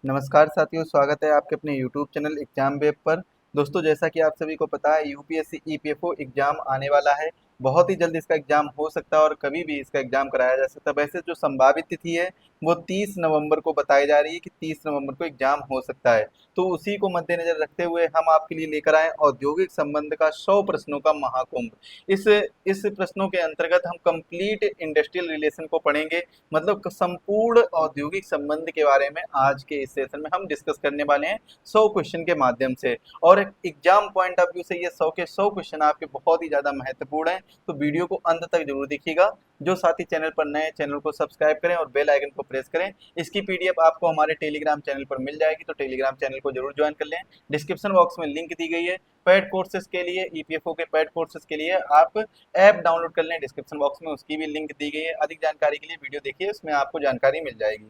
नमस्कार साथियों, स्वागत है आपके अपने यूट्यूब चैनल एग्जाम वेब पर। दोस्तों, जैसा कि आप सभी को पता है, यूपीएससी ईपीएफओ एग्जाम आने वाला है। बहुत ही जल्द इसका एग्जाम हो सकता है और कभी भी इसका एग्जाम कराया जा सकता है। वैसे जो संभावित तिथि है वो 30 नवंबर को बताई जा रही है कि 30 नवंबर को एग्जाम हो सकता है। तो उसी को मद्देनजर रखते हुए हम आपके लिए लेकर आए औद्योगिक संबंध का 100 प्रश्नों का महाकुंभ। इस इस प्रश्नों के अंतर्गत हम कंप्लीट इंडस्ट्रियल रिलेशन को पढ़ेंगे। मतलब संपूर्ण औद्योगिक संबंध के बारे में आज के इस सेशन में हम डिस्कस करने वाले हैं 100 क्वेश्चन के माध्यम से। और एग्जाम पॉइंट ऑफ व्यू से ये 100 के 100 क्वेश्चन आपके बहुत ही ज्यादा महत्वपूर्ण हैं। तो वीडियो को अंत तक जरूर देखिएगा। जो साथी चैनल पर नए, चैनल को सब्सक्राइब करें और बेल आइकन को प्रेस करें। इसकी पीडीएफ आपको हमारे टेलीग्राम चैनल पर मिल जाएगी, तो टेलीग्राम चैनल को जरूर ज्वाइन कर लें। डिस्क्रिप्शन बॉक्स में लिंक दी गई है। पेड कोर्सेज के लिए, ईपीएफओ के पेड कोर्सेज के लिए आप ऐप डाउनलोड कर लें। डिस्क्रिप्शन बॉक्स में उसकी भी लिंक दी गई है। अधिक जानकारी के लिए वीडियो देखिए, उसमें आपको जानकारी मिल जाएगी।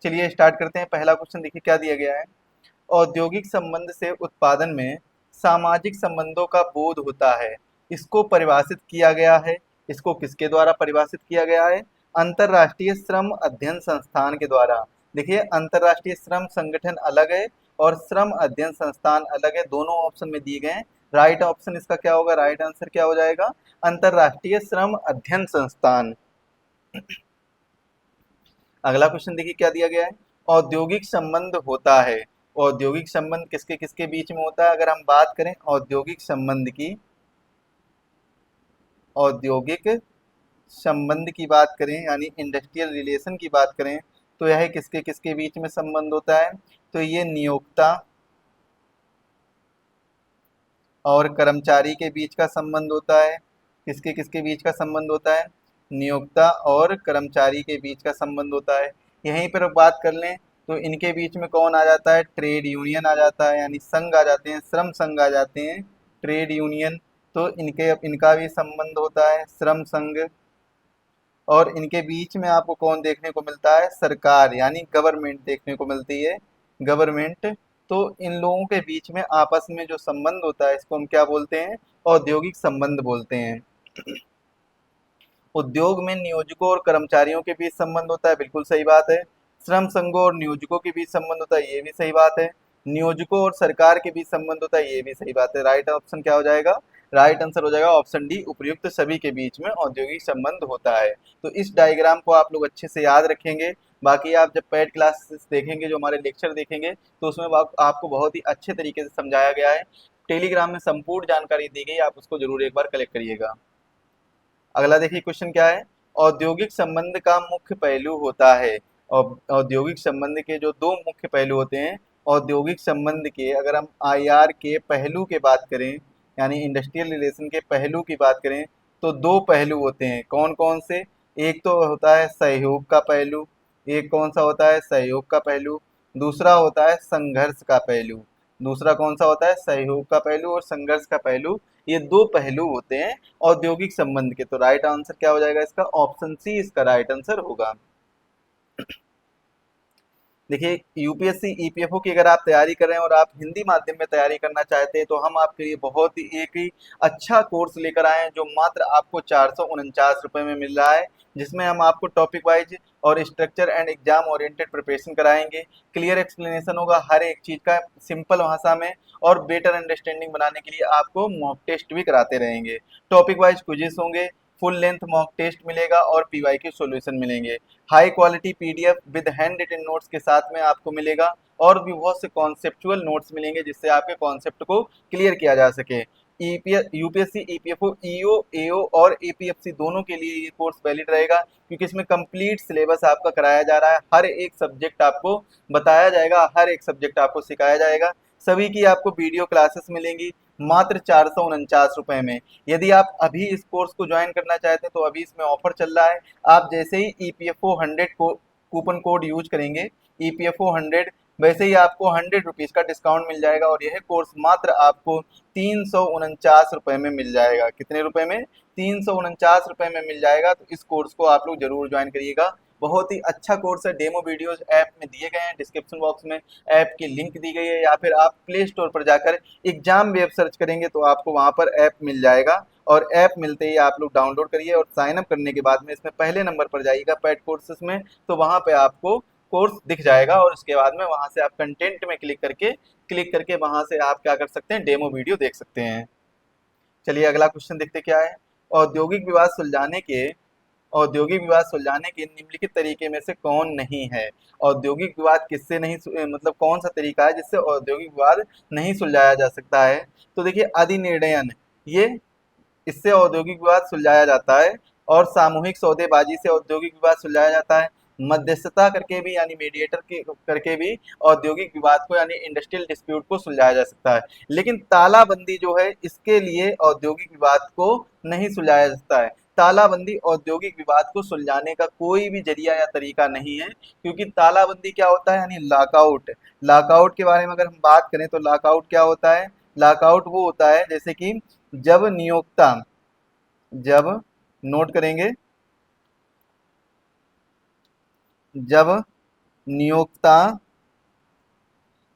चलिए स्टार्ट करते हैं। पहला क्वेश्चन देखिए क्या दिया गया है। औद्योगिक संबंध से उत्पादन में सामाजिक संबंधों का बोध होता है। इसको परिभाषित किया गया है। इसको किसके द्वारा परिभाषित किया गया है? अंतरराष्ट्रीय श्रम अध्ययन संस्थान के द्वारा। देखिए, अंतरराष्ट्रीय श्रम संगठन अलग है और श्रम अध्ययन संस्थान अलग है। दोनों ऑप्शन में दिए गए हैं। राइट ऑप्शन इसका क्या होगा? राइट आंसर क्या हो जाएगा? अंतरराष्ट्रीय श्रम अध्ययन संस्थान। अगला क्वेश्चन देखिए क्या दिया गया है। औद्योगिक संबंध होता है। औद्योगिक संबंध किसके किसके बीच में होता है? अगर हम बात करें औद्योगिक संबंध की, औद्योगिक संबंध की बात करें यानी इंडस्ट्रियल रिलेशन की बात करें, तो यह किसके किसके बीच में संबंध होता है? तो ये नियोक्ता और कर्मचारी के बीच का संबंध होता है। किसके किसके बीच का संबंध होता है? नियोक्ता और कर्मचारी के बीच का संबंध होता है। यहीं पर बात कर लें तो इनके बीच में कौन आ जाता है? ट्रेड यूनियन आ जाता है, यानी संघ आ जाते हैं, श्रम संघ आ जाते हैं, ट्रेड यूनियन। तो इनका भी संबंध होता है, श्रम संघ। और इनके बीच में आपको कौन देखने को मिलता है? सरकार, यानी गवर्नमेंट देखने को मिलती है, गवर्नमेंट। तो इन लोगों के बीच में आपस में जो संबंध होता है इसको हम क्या बोलते हैं? औद्योगिक संबंध बोलते हैं। उद्योग में नियोजकों और कर्मचारियों के बीच संबंध होता है, बिल्कुल सही बात है। श्रम संघों और नियोजकों के बीच संबंध होता है, ये भी सही बात है। नियोजकों और सरकार के बीच संबंध होता है, ये भी सही बात है। राइट ऑप्शन क्या हो जाएगा? राइट आंसर हो जाएगा ऑप्शन डी, उपयुक्त सभी के बीच में औद्योगिक संबंध होता है। तो इस डायग्राम को आप लोग अच्छे से याद रखेंगे। बाकी आप जब पेड क्लासेस देखेंगे, जो हमारे लेक्चर देखेंगे, तो उसमें आपको बहुत ही अच्छे तरीके से समझाया गया है। टेलीग्राम में संपूर्ण जानकारी दी गई, आप उसको जरूर एक बार कलेक्ट करिएगा। अगला देखिए क्वेश्चन क्या है। औद्योगिक संबंध का मुख्य पहलू होता है। और औद्योगिक संबंध के जो दो मुख्य पहलू होते हैं, औद्योगिक संबंध के अगर हम आईआर के पहलू के बात करें, यानी इंडस्ट्रियल रिलेशन के पहलू की बात करें, तो दो पहलू होते हैं। कौन कौन से? एक तो होता है सहयोग का पहलू। एक कौन सा होता है? सहयोग का पहलू। दूसरा होता है संघर्ष का पहलू। दूसरा कौन सा होता है? सहयोग का पहलू और संघर्ष का पहलू। ये दो पहलू होते हैं औद्योगिक संबंध के। तो राइट आंसर क्या हो जाएगा इसका? ऑप्शन सी इसका राइट आंसर होगा। देखिए, यूपीएससी ईपीएफओ की अगर आप तैयारी कर रहे हैं और आप हिंदी माध्यम में तैयारी करना चाहते हैं, तो हम आपके लिए बहुत ही एक ही अच्छा कोर्स लेकर आए हैं, जो मात्र आपको 449 रुपये में मिल रहा है। जिसमें हम आपको टॉपिक वाइज और structure and exam oriented preparation कराएंगे। क्लियर एक्सप्लेनेशन होगा हर एक चीज का सिंपल भाषा में। और बेटर अंडरस्टैंडिंग बनाने के लिए आपको मॉक टेस्ट भी कराते रहेंगे। टॉपिक वाइज क्विजेस होंगे, फुल लेंथ मॉक टेस्ट मिलेगा और पीवाई के सॉल्यूशन मिलेंगे। High quality PDF with hand written notes के साथ में आपको मिलेगा। और भी बहुत से कॉन्सेप्चुअल नोट्स मिलेंगे, जिससे आपके कॉन्सेप्ट को क्लियर किया जा सके। यूपीएससी ईपीएफओ ईओ एओ और एपीएफसी दोनों के लिए ये कोर्स वैलिड रहेगा, क्योंकि इसमें कंप्लीट सिलेबस आपका कराया जा रहा है। हर एक सब्जेक्ट आपको बताया जाएगा, हर एक सब्जेक्ट आपको सिखाया जाएगा। सभी की आपको वीडियो क्लासेस मिलेंगी मात्र 449 रुपए में। यदि आप अभी इस कोर्स को ज्वाइन करना चाहते हैं, तो अभी इसमें ऑफर चल रहा है। आप जैसे ही EPFO 100 को कूपन कोड यूज करेंगे, EPFO 100, वैसे ही आपको 100 रुपीज का डिस्काउंट मिल जाएगा। और यह कोर्स मात्र आपको 349 रुपए में मिल जाएगा। कितने रुपए में? 349 रुपए में मिल जाएगा। तो इस कोर्स को आप लोग जरूर ज्वाइन करिएगा। बहुत ही अच्छा कोर्स है। डेमो वीडियोज ऐप में दिए गए हैं, डिस्क्रिप्शन बॉक्स में ऐप की लिंक दी गई है, या फिर आप प्ले स्टोर पर जाकर एग्जाम वेब सर्च करेंगे तो आपको वहां पर ऐप मिल जाएगा। और ऐप मिलते ही आप लोग डाउनलोड करिए और साइन अप करने के बाद में इसमें पहले नंबर पर जाइएगा पेड कोर्सेज में। तो वहां पे आपको कोर्स दिख जाएगा और उसके बाद में वहां से आप कंटेंट में क्लिक करके वहां से आप क्या कर सकते हैं, डेमो वीडियो देख सकते हैं। चलिए अगला क्वेश्चन देखते क्या है। औद्योगिक विवाद सुलझाने के औद्योगिक विवाद सुलझाने के निम्नलिखित तरीके में से कौन नहीं है। औद्योगिक विवाद किससे नहीं मतलब कौन सा तरीका है जिससे औद्योगिक विवाद नहीं सुलझाया जा सकता है। तो देखिए अधिनिर्णयन, ये इससे औद्योगिक विवाद सुलझाया जाता है। और सामूहिक सौदेबाजी से औद्योगिक विवाद सुलझाया जाता है। मध्यस्थता करके भी यानी मीडिएटर के करके भी औद्योगिक विवाद को यानी इंडस्ट्रियल डिस्प्यूट को सुलझाया जा सकता है। लेकिन तालाबंदी जो है इसके लिए औद्योगिक विवाद को नहीं सुलझाया जा सकता है। तालाबंदी औद्योगिक विवाद को सुलझाने का कोई भी जरिया या तरीका नहीं है, क्योंकि तालाबंदी क्या होता है यानी लॉकआउट। लॉकआउट के बारे में अगर हम बात करें तो लॉकआउट क्या होता है। लॉकआउट वो होता है जैसे कि जब नियोक्ता जब नोट करेंगे, जब नियोक्ता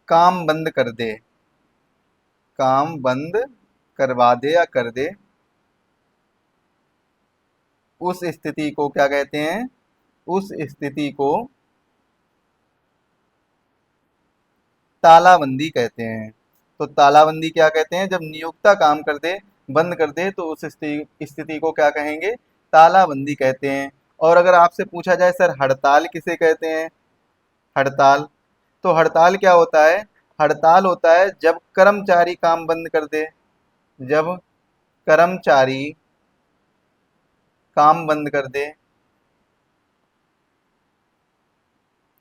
काम बंद कर दे, काम बंद करवा दे या कर दे, उस स्थिति को क्या कहते हैं, उस स्थिति को तालाबंदी कहते हैं। तो तालाबंदी क्या कहते हैं, जब नियोक्ता काम कर दे, बंद कर दे, तो उस स्थिति को क्या कहेंगे, तालाबंदी कहते हैं। और अगर आपसे पूछा जाए सर हड़ताल किसे कहते हैं, हड़ताल, तो हड़ताल क्या होता है, हड़ताल होता है जब कर्मचारी काम बंद कर दे, जब कर्मचारी काम बंद कर दे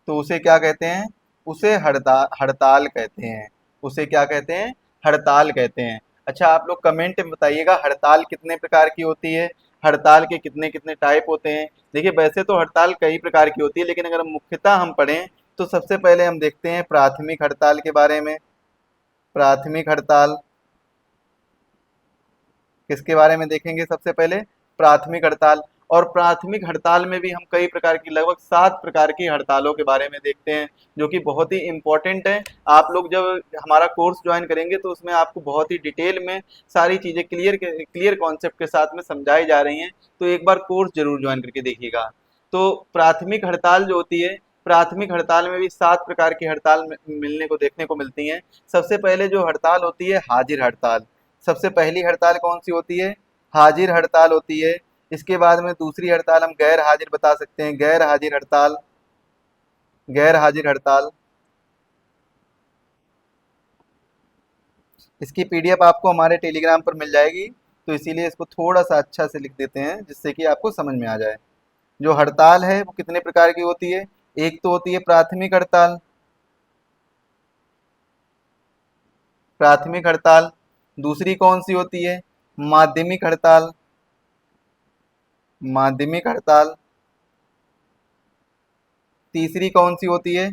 तो उसे क्या कहते हैं, उसे हड़ताल हड़ताल कहते हैं। उसे क्या कहते हैं, हड़ताल कहते हैं। अच्छा आप लोग कमेंट में बताइएगा हड़ताल कितने प्रकार की होती है, हड़ताल के कितने कितने टाइप होते हैं। देखिए वैसे तो हड़ताल कई प्रकार की होती है, लेकिन अगर मुख्यतः हम पढ़ें तो सबसे पहले हम देखते हैं प्राथमिक हड़ताल के बारे में। प्राथमिक हड़ताल किसके बारे में देखेंगे, सबसे पहले प्राथमिक हड़ताल। और प्राथमिक हड़ताल में भी हम कई प्रकार की लगभग 7 प्रकार की हड़तालों के बारे में देखते हैं, जो कि बहुत ही इंपॉर्टेंट है। आप लोग जब हमारा कोर्स ज्वाइन करेंगे तो उसमें आपको बहुत ही डिटेल में सारी चीज़ें क्लियर कॉन्सेप्ट के साथ में समझाई जा रही हैं। तो एक बार कोर्स जरूर ज्वाइन करके देखिएगा। तो प्राथमिक हड़ताल जो होती है, प्राथमिक हड़ताल में भी 7 प्रकार की हड़ताल मिलने को देखने को मिलती हैं। सबसे पहले जो हड़ताल होती है हाजिर हड़ताल। सबसे पहली हड़ताल कौन सी होती है, हाजिर हड़ताल होती है। इसके बाद में दूसरी हड़ताल हम गैर हाजिर बता सकते हैं, गैर हाजिर हड़ताल, गैर हाजिर हड़ताल। इसकी पीडीएफ आपको हमारे टेलीग्राम पर मिल जाएगी, तो इसीलिए इसको थोड़ा सा अच्छा से लिख देते हैं जिससे कि आपको समझ में आ जाए। जो हड़ताल है वो कितने प्रकार की होती है, एक तो होती है प्राथमिक हड़ताल, प्राथमिक हड़ताल। दूसरी कौन सी होती है, माध्यमिक हड़ताल, माध्यमिक हड़ताल। तीसरी कौन सी होती है,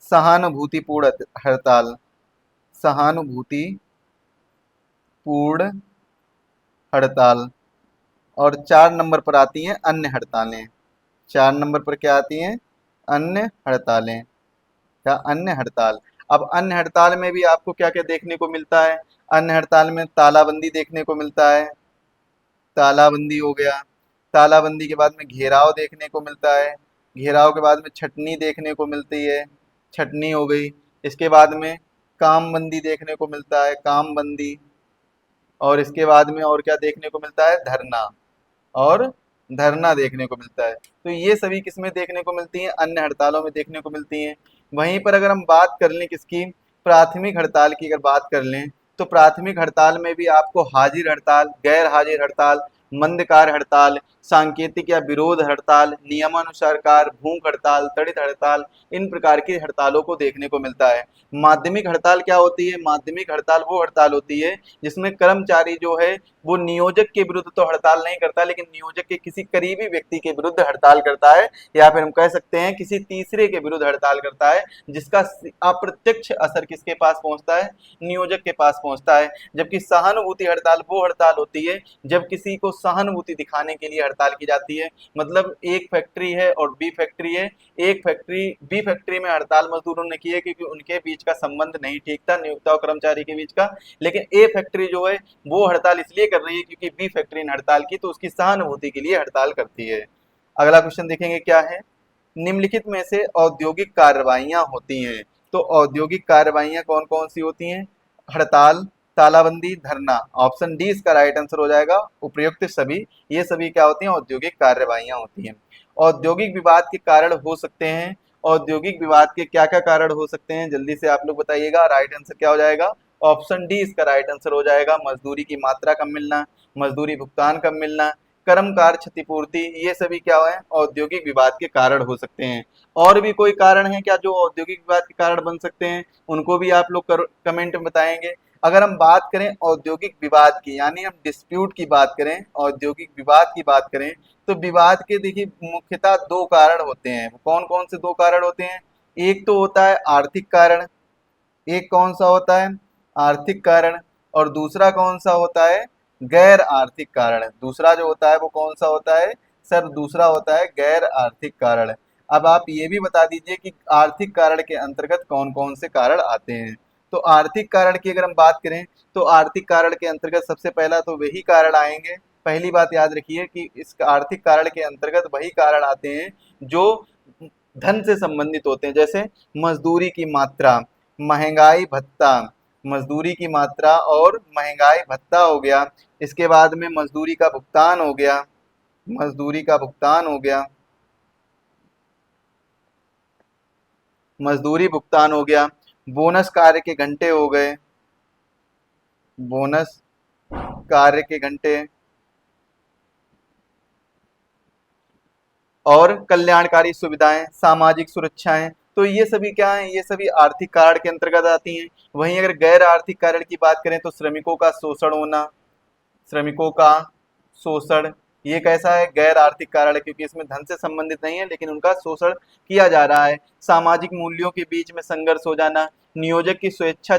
सहानुभूतिपूर्ण हड़ताल, सहानुभूतिपूर्ण हड़ताल। और 4 नंबर पर आती हैं अन्य हड़तालें। 4 नंबर पर क्या आती हैं, अन्य हड़तालें या अन्य हड़ताल। अब अन्य हड़ताल में भी आपको क्या क्या देखने को मिलता है, अन्य हड़ताल में तालाबंदी देखने को मिलता है, तालाबंदी हो गया। तालाबंदी के बाद में घेराव देखने को मिलता है, घेराव के बाद में छटनी देखने को मिलती है, छटनी हो गई। इसके बाद में कामबंदी देखने को मिलता है, कामबंदी। और इसके बाद में और क्या देखने को मिलता है, धरना, और धरना देखने को मिलता है। तो ये सभी किसमें देखने को मिलती हैं, अन्य हड़तालों में देखने को मिलती हैं। वहीं पर अगर हम बात कर लें किसकी, प्राथमिक हड़ताल की अगर बात कर लें, तो प्राथमिक हड़ताल में भी आपको हाजिर हड़ताल, गैर हाजिर हड़ताल, मंदकार हड़ताल, सांकेतिक या विरोध हड़ताल, नियमानुसार कार्य, भूख हड़ताल, तड़ित हड़ताल, इन प्रकार की हड़तालों को देखने को मिलता है। माध्यमिक हड़ताल क्या होती है, माध्यमिक हड़ताल वो हड़ताल होती है जिसमें कर्मचारी जो है वो नियोजक के विरुद्ध तो हड़ताल नहीं करता, लेकिन नियोजक के किसी करीबी व्यक्ति के विरुद्ध हड़ताल करता है, या फिर हम कह सकते हैं किसी तीसरे के विरुद्ध हड़ताल करता है, जिसका अप्रत्यक्ष असर किसके पास पहुंचता है, नियोजक के पास पहुंचता है। जबकि सहानुभूति हड़ताल वो हड़ताल होती है जब किसी को सहानुभूति दिखाने के लिए हड़ताल की जाती है। मतलब एक फैक्ट्री है और बी फैक्ट्री है, एक फैक्ट्री बी फैक्ट्री में हड़ताल मजदूरों ने की है क्योंकि उनके बीच का संबंध नहीं ठीक था, नियोक्ता और कर्मचारी के बीच का। लेकिन ए फैक्ट्री जो है वो हड़ताल इसलिए कर रही है क्योंकि बी फैक्ट्री ने हड़ताल की, तो उसकी सहानुभूति के लिए हड़ताल करती है। अगला क्वेश्चन देखेंगे क्या है, निम्नलिखित में से औद्योगिक कार्रवाइयां होती हैं। तो औद्योगिक कार्रवाइयां कौन कौन सी होती हैं? हड़ताल, तालाबंदी, धरना। ऑप्शन डी इसका राइट आंसर हो जाएगा, उपयुक्त सभी। ये सभी क्या होती हैं? औद्योगिक कार्रवाइयां होती हैं। औद्योगिक विवाद के कारण हो सकते हैं। औद्योगिक विवाद के क्या क्या कारण हो सकते हैं, जल्दी से आप लोग बताइएगा। राइट आंसर क्या हो जाएगा? ऑप्शन डी इसका राइट आंसर हो जाएगा, मजदूरी की मात्रा कम मिलना, मजदूरी भुगतान कम मिलना, कर्मकार क्षतिपूर्ति। ये सभी क्या है? औद्योगिक विवाद के कारण हो सकते हैं। और भी कोई कारण है क्या जो औद्योगिक विवाद के कारण बन सकते हैं? उनको भी आप लोग कमेंट में बताएंगे। अगर हम बात करें औद्योगिक विवाद की, यानी हम डिस्प्यूट की बात करें, औद्योगिक विवाद की बात करें, तो विवाद के देखिए मुख्यतः दो कारण होते हैं। कौन कौन से दो कारण होते हैं? एक तो होता है आर्थिक कारण। एक कौन सा होता है? आर्थिक कारण। और दूसरा कौन सा होता है? गैर आर्थिक कारण। दूसरा जो होता है वो कौन सा होता है सर? दूसरा होता है गैर आर्थिक कारण। अब आप ये भी बता दीजिए कि आर्थिक कारण के अंतर्गत कौन कौन से कारण आते हैं। तो आर्थिक कारण की अगर हम बात करें, तो आर्थिक कारण के अंतर्गत सबसे पहला तो वही कारण आएंगे। पहली बात याद रखिए कि इस आर्थिक कारण के अंतर्गत वही कारण आते हैं जो धन से संबंधित होते हैं। जैसे मजदूरी की मात्रा, महंगाई भत्ता। मजदूरी की मात्रा और महंगाई भत्ता हो गया। इसके बाद में मजदूरी का भुगतान हो गया। मजदूरी का भुगतान हो गया। मजदूरी भुगतान हो गया। बोनस कार्य के घंटे हो गए। बोनस कार्य के घंटे। और कल्याणकारी सुविधाएं, सामाजिक सुरक्षाएं। तो ये सभी क्या है? ये सभी आर्थिक कारण के अंतर्गत आती हैं। वहीं अगर गैर आर्थिक कारण की बात करें तो श्रमिकों का शोषण होना। श्रमिकों का शोषण, ये कैसा है? गैर आर्थिक कारण है, क्योंकि इसमें धन से संबंधित नहीं है लेकिन उनका शोषण किया जा रहा है। सामाजिक मूल्यों के बीच में संघर्ष हो जाना, नियोजक की स्वेच्छा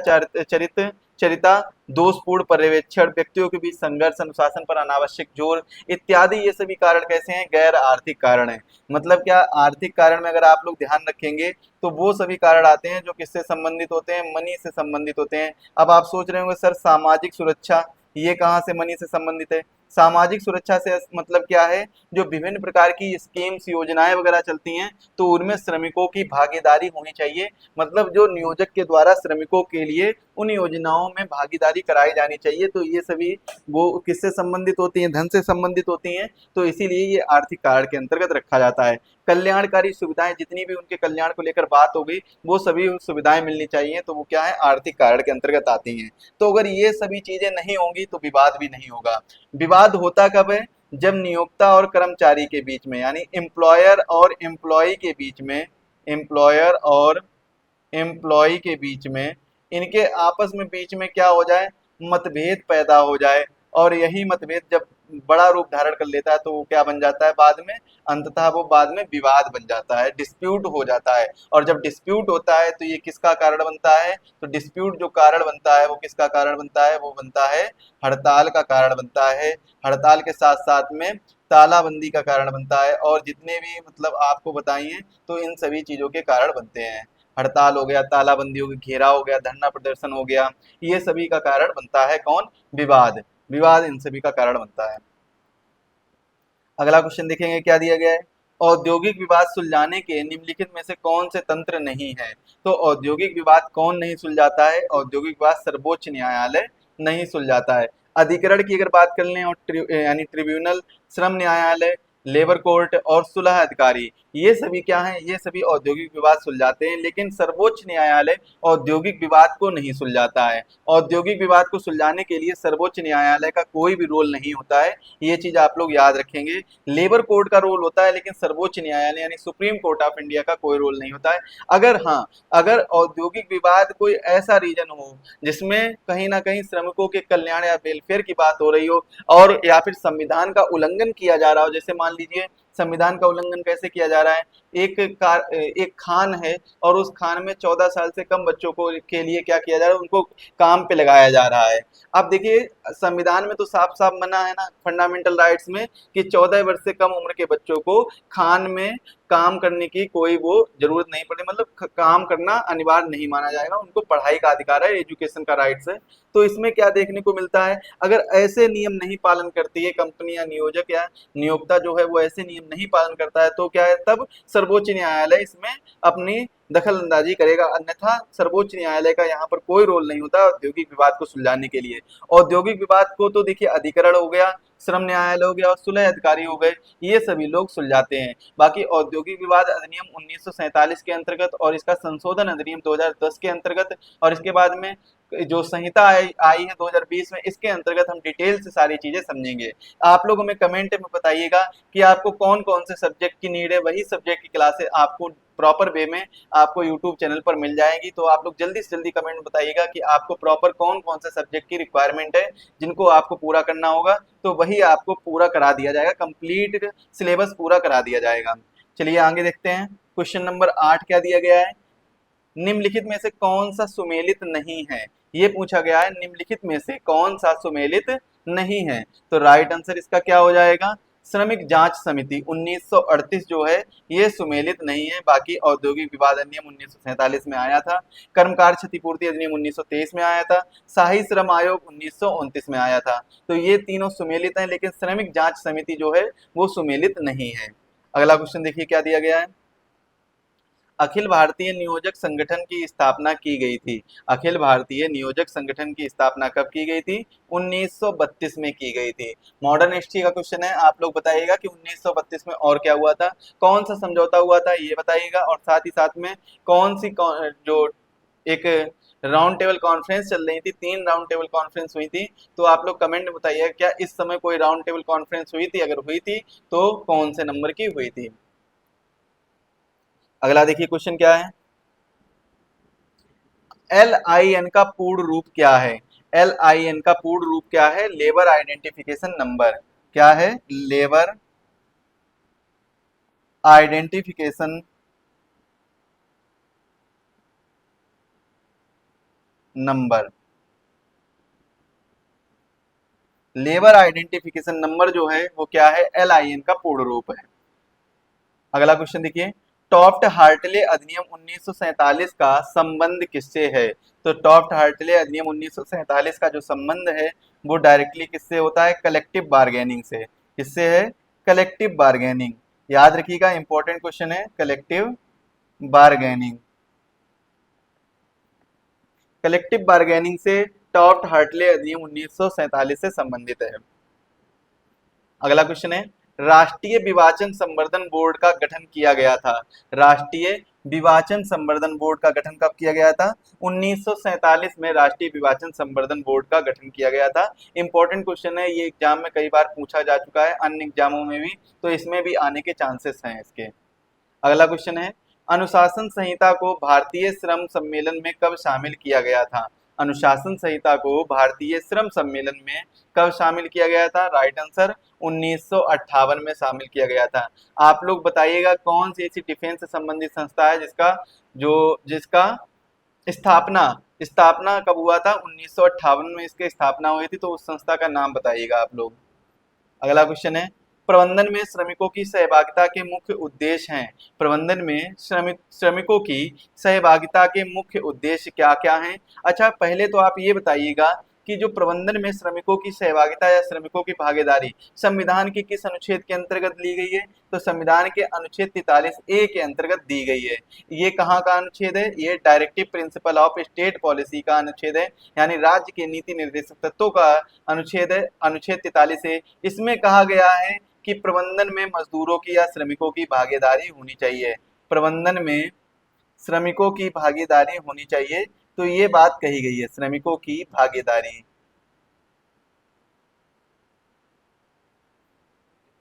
चरिता, दोषपूर्ण पर्यवेक्षण, व्यक्तियों के बीच संघर्ष, अनुशासन पर अनावश्यक जोर इत्यादि, ये सभी कारण कैसे हैं? गैर आर्थिक कारण है। मतलब क्या? आर्थिक कारण में अगर आप लोग ध्यान रखेंगे तो वो सभी कारण आते हैं जो किससे संबंधित होते हैं? मनी से संबंधित होते हैं। अब आप सोच रहे होंगे सर सामाजिक सुरक्षा ये कहाँ से मनी से संबंधित है? सामाजिक सुरक्षा से मतलब क्या है? जो विभिन्न प्रकार की स्कीम्स, योजनाएं वगैरह चलती हैं तो उनमें श्रमिकों की भागीदारी होनी चाहिए। मतलब जो नियोजक के द्वारा श्रमिकों के लिए उन योजनाओं में भागीदारी कराई जानी चाहिए। तो ये सभी वो किससे संबंधित होती हैं? धन से संबंधित होती हैं। तो इसीलिए ये आर्थिक कारण के अंतर्गत रखा जाता है। कल्याणकारी सुविधाएं, जितनी भी उनके कल्याण को लेकर बात हो गई, वो सभी सुविधाएं मिलनी चाहिए, तो वो क्या है? आर्थिक कारण के अंतर्गत आती हैं। तो अगर ये सभी चीजें नहीं होंगी तो विवाद भी नहीं होगा। विवाद होता कब है? जब नियोक्ता और कर्मचारी के बीच में, यानी एम्प्लॉयर और एम्प्लॉय के बीच में, एम्प्लॉयर और एम्प्लॉय के बीच में, इनके आपस में बीच में क्या हो जाए? मतभेद पैदा हो जाए। और यही मतभेद जब बड़ा रूप धारण कर लेता है तो वो क्या बन जाता है बाद में? अंततः वो बाद में विवाद बन जाता है, डिस्प्यूट हो जाता है। और जब डिस्प्यूट होता है तो ये किसका कारण बनता है? तो डिस्प्यूट जो कारण बनता है वो किसका कारण बनता है? वो बनता है हड़ताल का कारण बनता है। हड़ताल के साथ साथ में तालाबंदी का कारण बनता है। और जितने भी मतलब आपको बताइए तो इन सभी चीजों के कारण बनते हैं। हड़ताल हो गया, तालाबंदी हो गई, घेराव हो गया, धरना प्रदर्शन हो गया, ये सभी का कारण बनता है कौन? विवाद। विवाद इन सभी का कारण बनता है। अगला क्वेश्चन देखेंगे क्या दिया गया है। औद्योगिक विवाद सुलझाने के निम्नलिखित में से कौन से तंत्र नहीं है? तो औद्योगिक विवाद कौन नहीं सुलझाता है? औद्योगिक विवाद सर्वोच्च न्यायालय नहीं सुलझाता है। अधिकरण की अगर बात कर लें, और यानी ट्रिब्यूनल, श्रम न्यायालय, लेबर कोर्ट और सुलह अधिकारी, ये सभी क्या हैं? ये सभी औद्योगिक विवाद सुलझाते हैं। लेकिन सर्वोच्च न्यायालय औद्योगिक विवाद को नहीं सुलझाता है। औद्योगिक विवाद को सुलझाने के लिए सर्वोच्च न्यायालय का कोई भी रोल नहीं होता है। ये चीज आप लोग याद रखेंगे। लेबर कोर्ट का रोल होता है लेकिन सर्वोच्च न्यायालय यानी सुप्रीम कोर्ट ऑफ इंडिया का कोई रोल नहीं होता है। अगर हाँ, अगर औद्योगिक विवाद कोई ऐसा रीजन हो जिसमें कहीं ना कहीं श्रमिकों के कल्याण या वेलफेयर की बात हो रही हो, और या फिर संविधान का उल्लंघन किया जा रहा हो, जैसे मान लीजिए संविधान का उल्लंघन कैसे किया जा रहा है? एक खान है और उस खान में 14 साल से कम बच्चों को के लिए क्या किया जा रहा है? उनको काम पे लगाया जा रहा है। अब देखिए संविधान में तो साफ साफ मना है ना, फंडामेंटल राइट्स में, कि 14 वर्ष से कम उम्र के बच्चों को खान में काम करने की कोई वो जरूरत नहीं पड़े, मतलब काम करना अनिवार्य नहीं माना जाएगा। उनको पढ़ाई का अधिकार है, एजुकेशन का राइट्स है। तो इसमें क्या देखने को मिलता है? अगर ऐसे नियम नहीं पालन करती है कंपनी या नियोजक या नियोक्ता जो है वो ऐसे नियम नहीं पालन करता है तो क्या है? तब सर्वोच्च न्यायालय इसमें अपनी दखल अंदाजी करेगा, अन्यथा सर्वोच्च न्यायालय का यहाँ पर कोई रोल नहीं होता औद्योगिक विवाद को सुलझाने के लिए। औद्योगिक विवाद को तो देखिए अधिकरण हो गया, श्रम न्यायालय हो गया और सुलह अधिकारी हो गए, ये सभी लोग सुलझाते हैं। बाकी औद्योगिक विवाद अधिनियम 1947 के अंतर्गत और इसका संशोधन अधिनियम 2010 के अंतर्गत और इसके बाद में जो संहिता आई है 2020 में, इसके अंतर्गत हम डिटेल से सारी चीजें समझेंगे। आप लोग हमें कमेंट में बताइएगा कि आपको कौन कौन से सब्जेक्ट की नीड है, वही सब्जेक्ट की क्लासेस आपको प्रॉपर वे में आपको यूट्यूब चैनल पर मिल जाएगी। तो आप लोग जल्दी से जल्दी कमेंट में बताइएगा कि आपको प्रॉपर कौन कौन से सब्जेक्ट की रिक्वायरमेंट है जिनको आपको पूरा करना होगा, तो वही आपको पूरा करा दिया जाएगा, कंप्लीट सिलेबस पूरा करा दिया जाएगा। चलिए आगे देखते हैं। क्वेश्चन नंबर 8 क्या दिया गया है, निम्नलिखित में से कौन सा सुमेलित नहीं है, ये पूछा गया है, निम्नलिखित में से कौन सा सुमेलित नहीं है। तो राइट आंसर इसका क्या हो जाएगा, श्रमिक जांच समिति 1938 जो है ये सुमेलित नहीं है। बाकी औद्योगिक विवाद अधिनियम 1947 में आया था, कर्मकार क्षतिपूर्ति अधिनियम 1923 में आया था, शाही श्रम आयोग 1929 में आया था। तो ये तीनों सुमेलित हैं, लेकिन श्रमिक जांच समिति जो है वो सुमेलित नहीं है। अगला क्वेश्चन देखिए क्या दिया गया है, अखिल भारतीय नियोजक संगठन की स्थापना की गई थी। अखिल भारतीय नियोजक संगठन की स्थापना कब की गई थी, 1932 में की गई थी। मॉडर्न हिस्ट्री का क्वेश्चन है, आप लोग बताइएगा कि 1932 में और क्या हुआ था, कौन सा समझौता हुआ था ये बताइएगा, और साथ ही साथ में कौन सी जो एक राउंड टेबल कॉन्फ्रेंस चल रही थी, 3 राउंड टेबल कॉन्फ्रेंस हुई थी। तो आप लोग कमेंट में बताइएगा क्या इस समय कोई राउंड टेबल कॉन्फ्रेंस हुई थी, अगर हुई थी तो कौन से नंबर की हुई थी। अगला देखिए क्वेश्चन क्या है, LIN का पूर्ण रूप क्या है। LIN का पूर्ण रूप क्या है, लेबर आइडेंटिफिकेशन नंबर। क्या है, labour identification number. Labour identification number जो है वो क्या है, LIN का पूर्ण रूप है। अगला क्वेश्चन देखिए, टॉफ्ट हार्टले अधिनियम 1947 का संबंध किससे है। तो टॉफ्ट हार्टले अधिनियम 1947 का जो संबंध है वो डायरेक्टली किससे होता है, कलेक्टिव बार्गेनिंग से। किससे है, कलेक्टिव बार्गेनिंग। याद रखिएगा, इंपॉर्टेंट क्वेश्चन है, कलेक्टिव बार्गेनिंग। कलेक्टिव बार्गेनिंग से टॉफ्ट हार्टले अधिनियम 1947 से संबंधित है। अगला क्वेश्चन है, राष्ट्रीय विवाचन संवर्धन बोर्ड का गठन किया गया था। राष्ट्रीय विवाचन संवर्धन बोर्ड का गठन कब किया गया था, 1947 में राष्ट्रीय विवाचन संवर्धन बोर्ड का गठन किया गया था। इंपॉर्टेंट क्वेश्चन है, ये एग्जाम में कई बार पूछा जा चुका है, अन्य एग्जामों में भी, तो इसमें भी आने के चांसेस हैं इसके। अगला क्वेश्चन है, अनुशासन संहिता को भारतीय श्रम सम्मेलन में कब शामिल किया गया था। अनुशासन संहिता को भारतीय श्रम सम्मेलन में कब शामिल किया गया था, राइट आंसर 1958 में शामिल किया गया था। आप लोग बताइएगा कौन सी ऐसी डिफेंस से संबंधित संस्था है जिसका स्थापना स्थापना कब हुआ था, 1958 में इसकी स्थापना हुई थी, तो उस संस्था का नाम बताइएगा आप लोग। अगला क्वेश्चन है, प्रबंधन में श्रमिकों की सहभागिता के मुख्य उद्देश्य हैं। प्रबंधन में श्रमिकों की सहभागिता के मुख्य उद्देश्य क्या क्या हैं। अच्छा, पहले तो आप ये बताइएगा कि जो प्रबंधन में श्रमिकों की सहभागिता या श्रमिकों की भागीदारी संविधान के किस अनुच्छेद के अंतर्गत ली गई है, तो संविधान के अनुच्छेद 43A के अंतर्गत दी गई है। ये कहाँ का अनुच्छेद है, ये directive principle of state policy का अनुच्छेद है, यानी राज्य के नीति निर्देशक तत्वों का अनुच्छेद है, अनुच्छेद 43A। इसमें कहा गया है कि प्रबंधन में मजदूरों की या श्रमिकों की भागीदारी होनी चाहिए। प्रबंधन में श्रमिकों की भागीदारी होनी चाहिए, तो ये बात कही गई है, श्रमिकों की भागीदारी।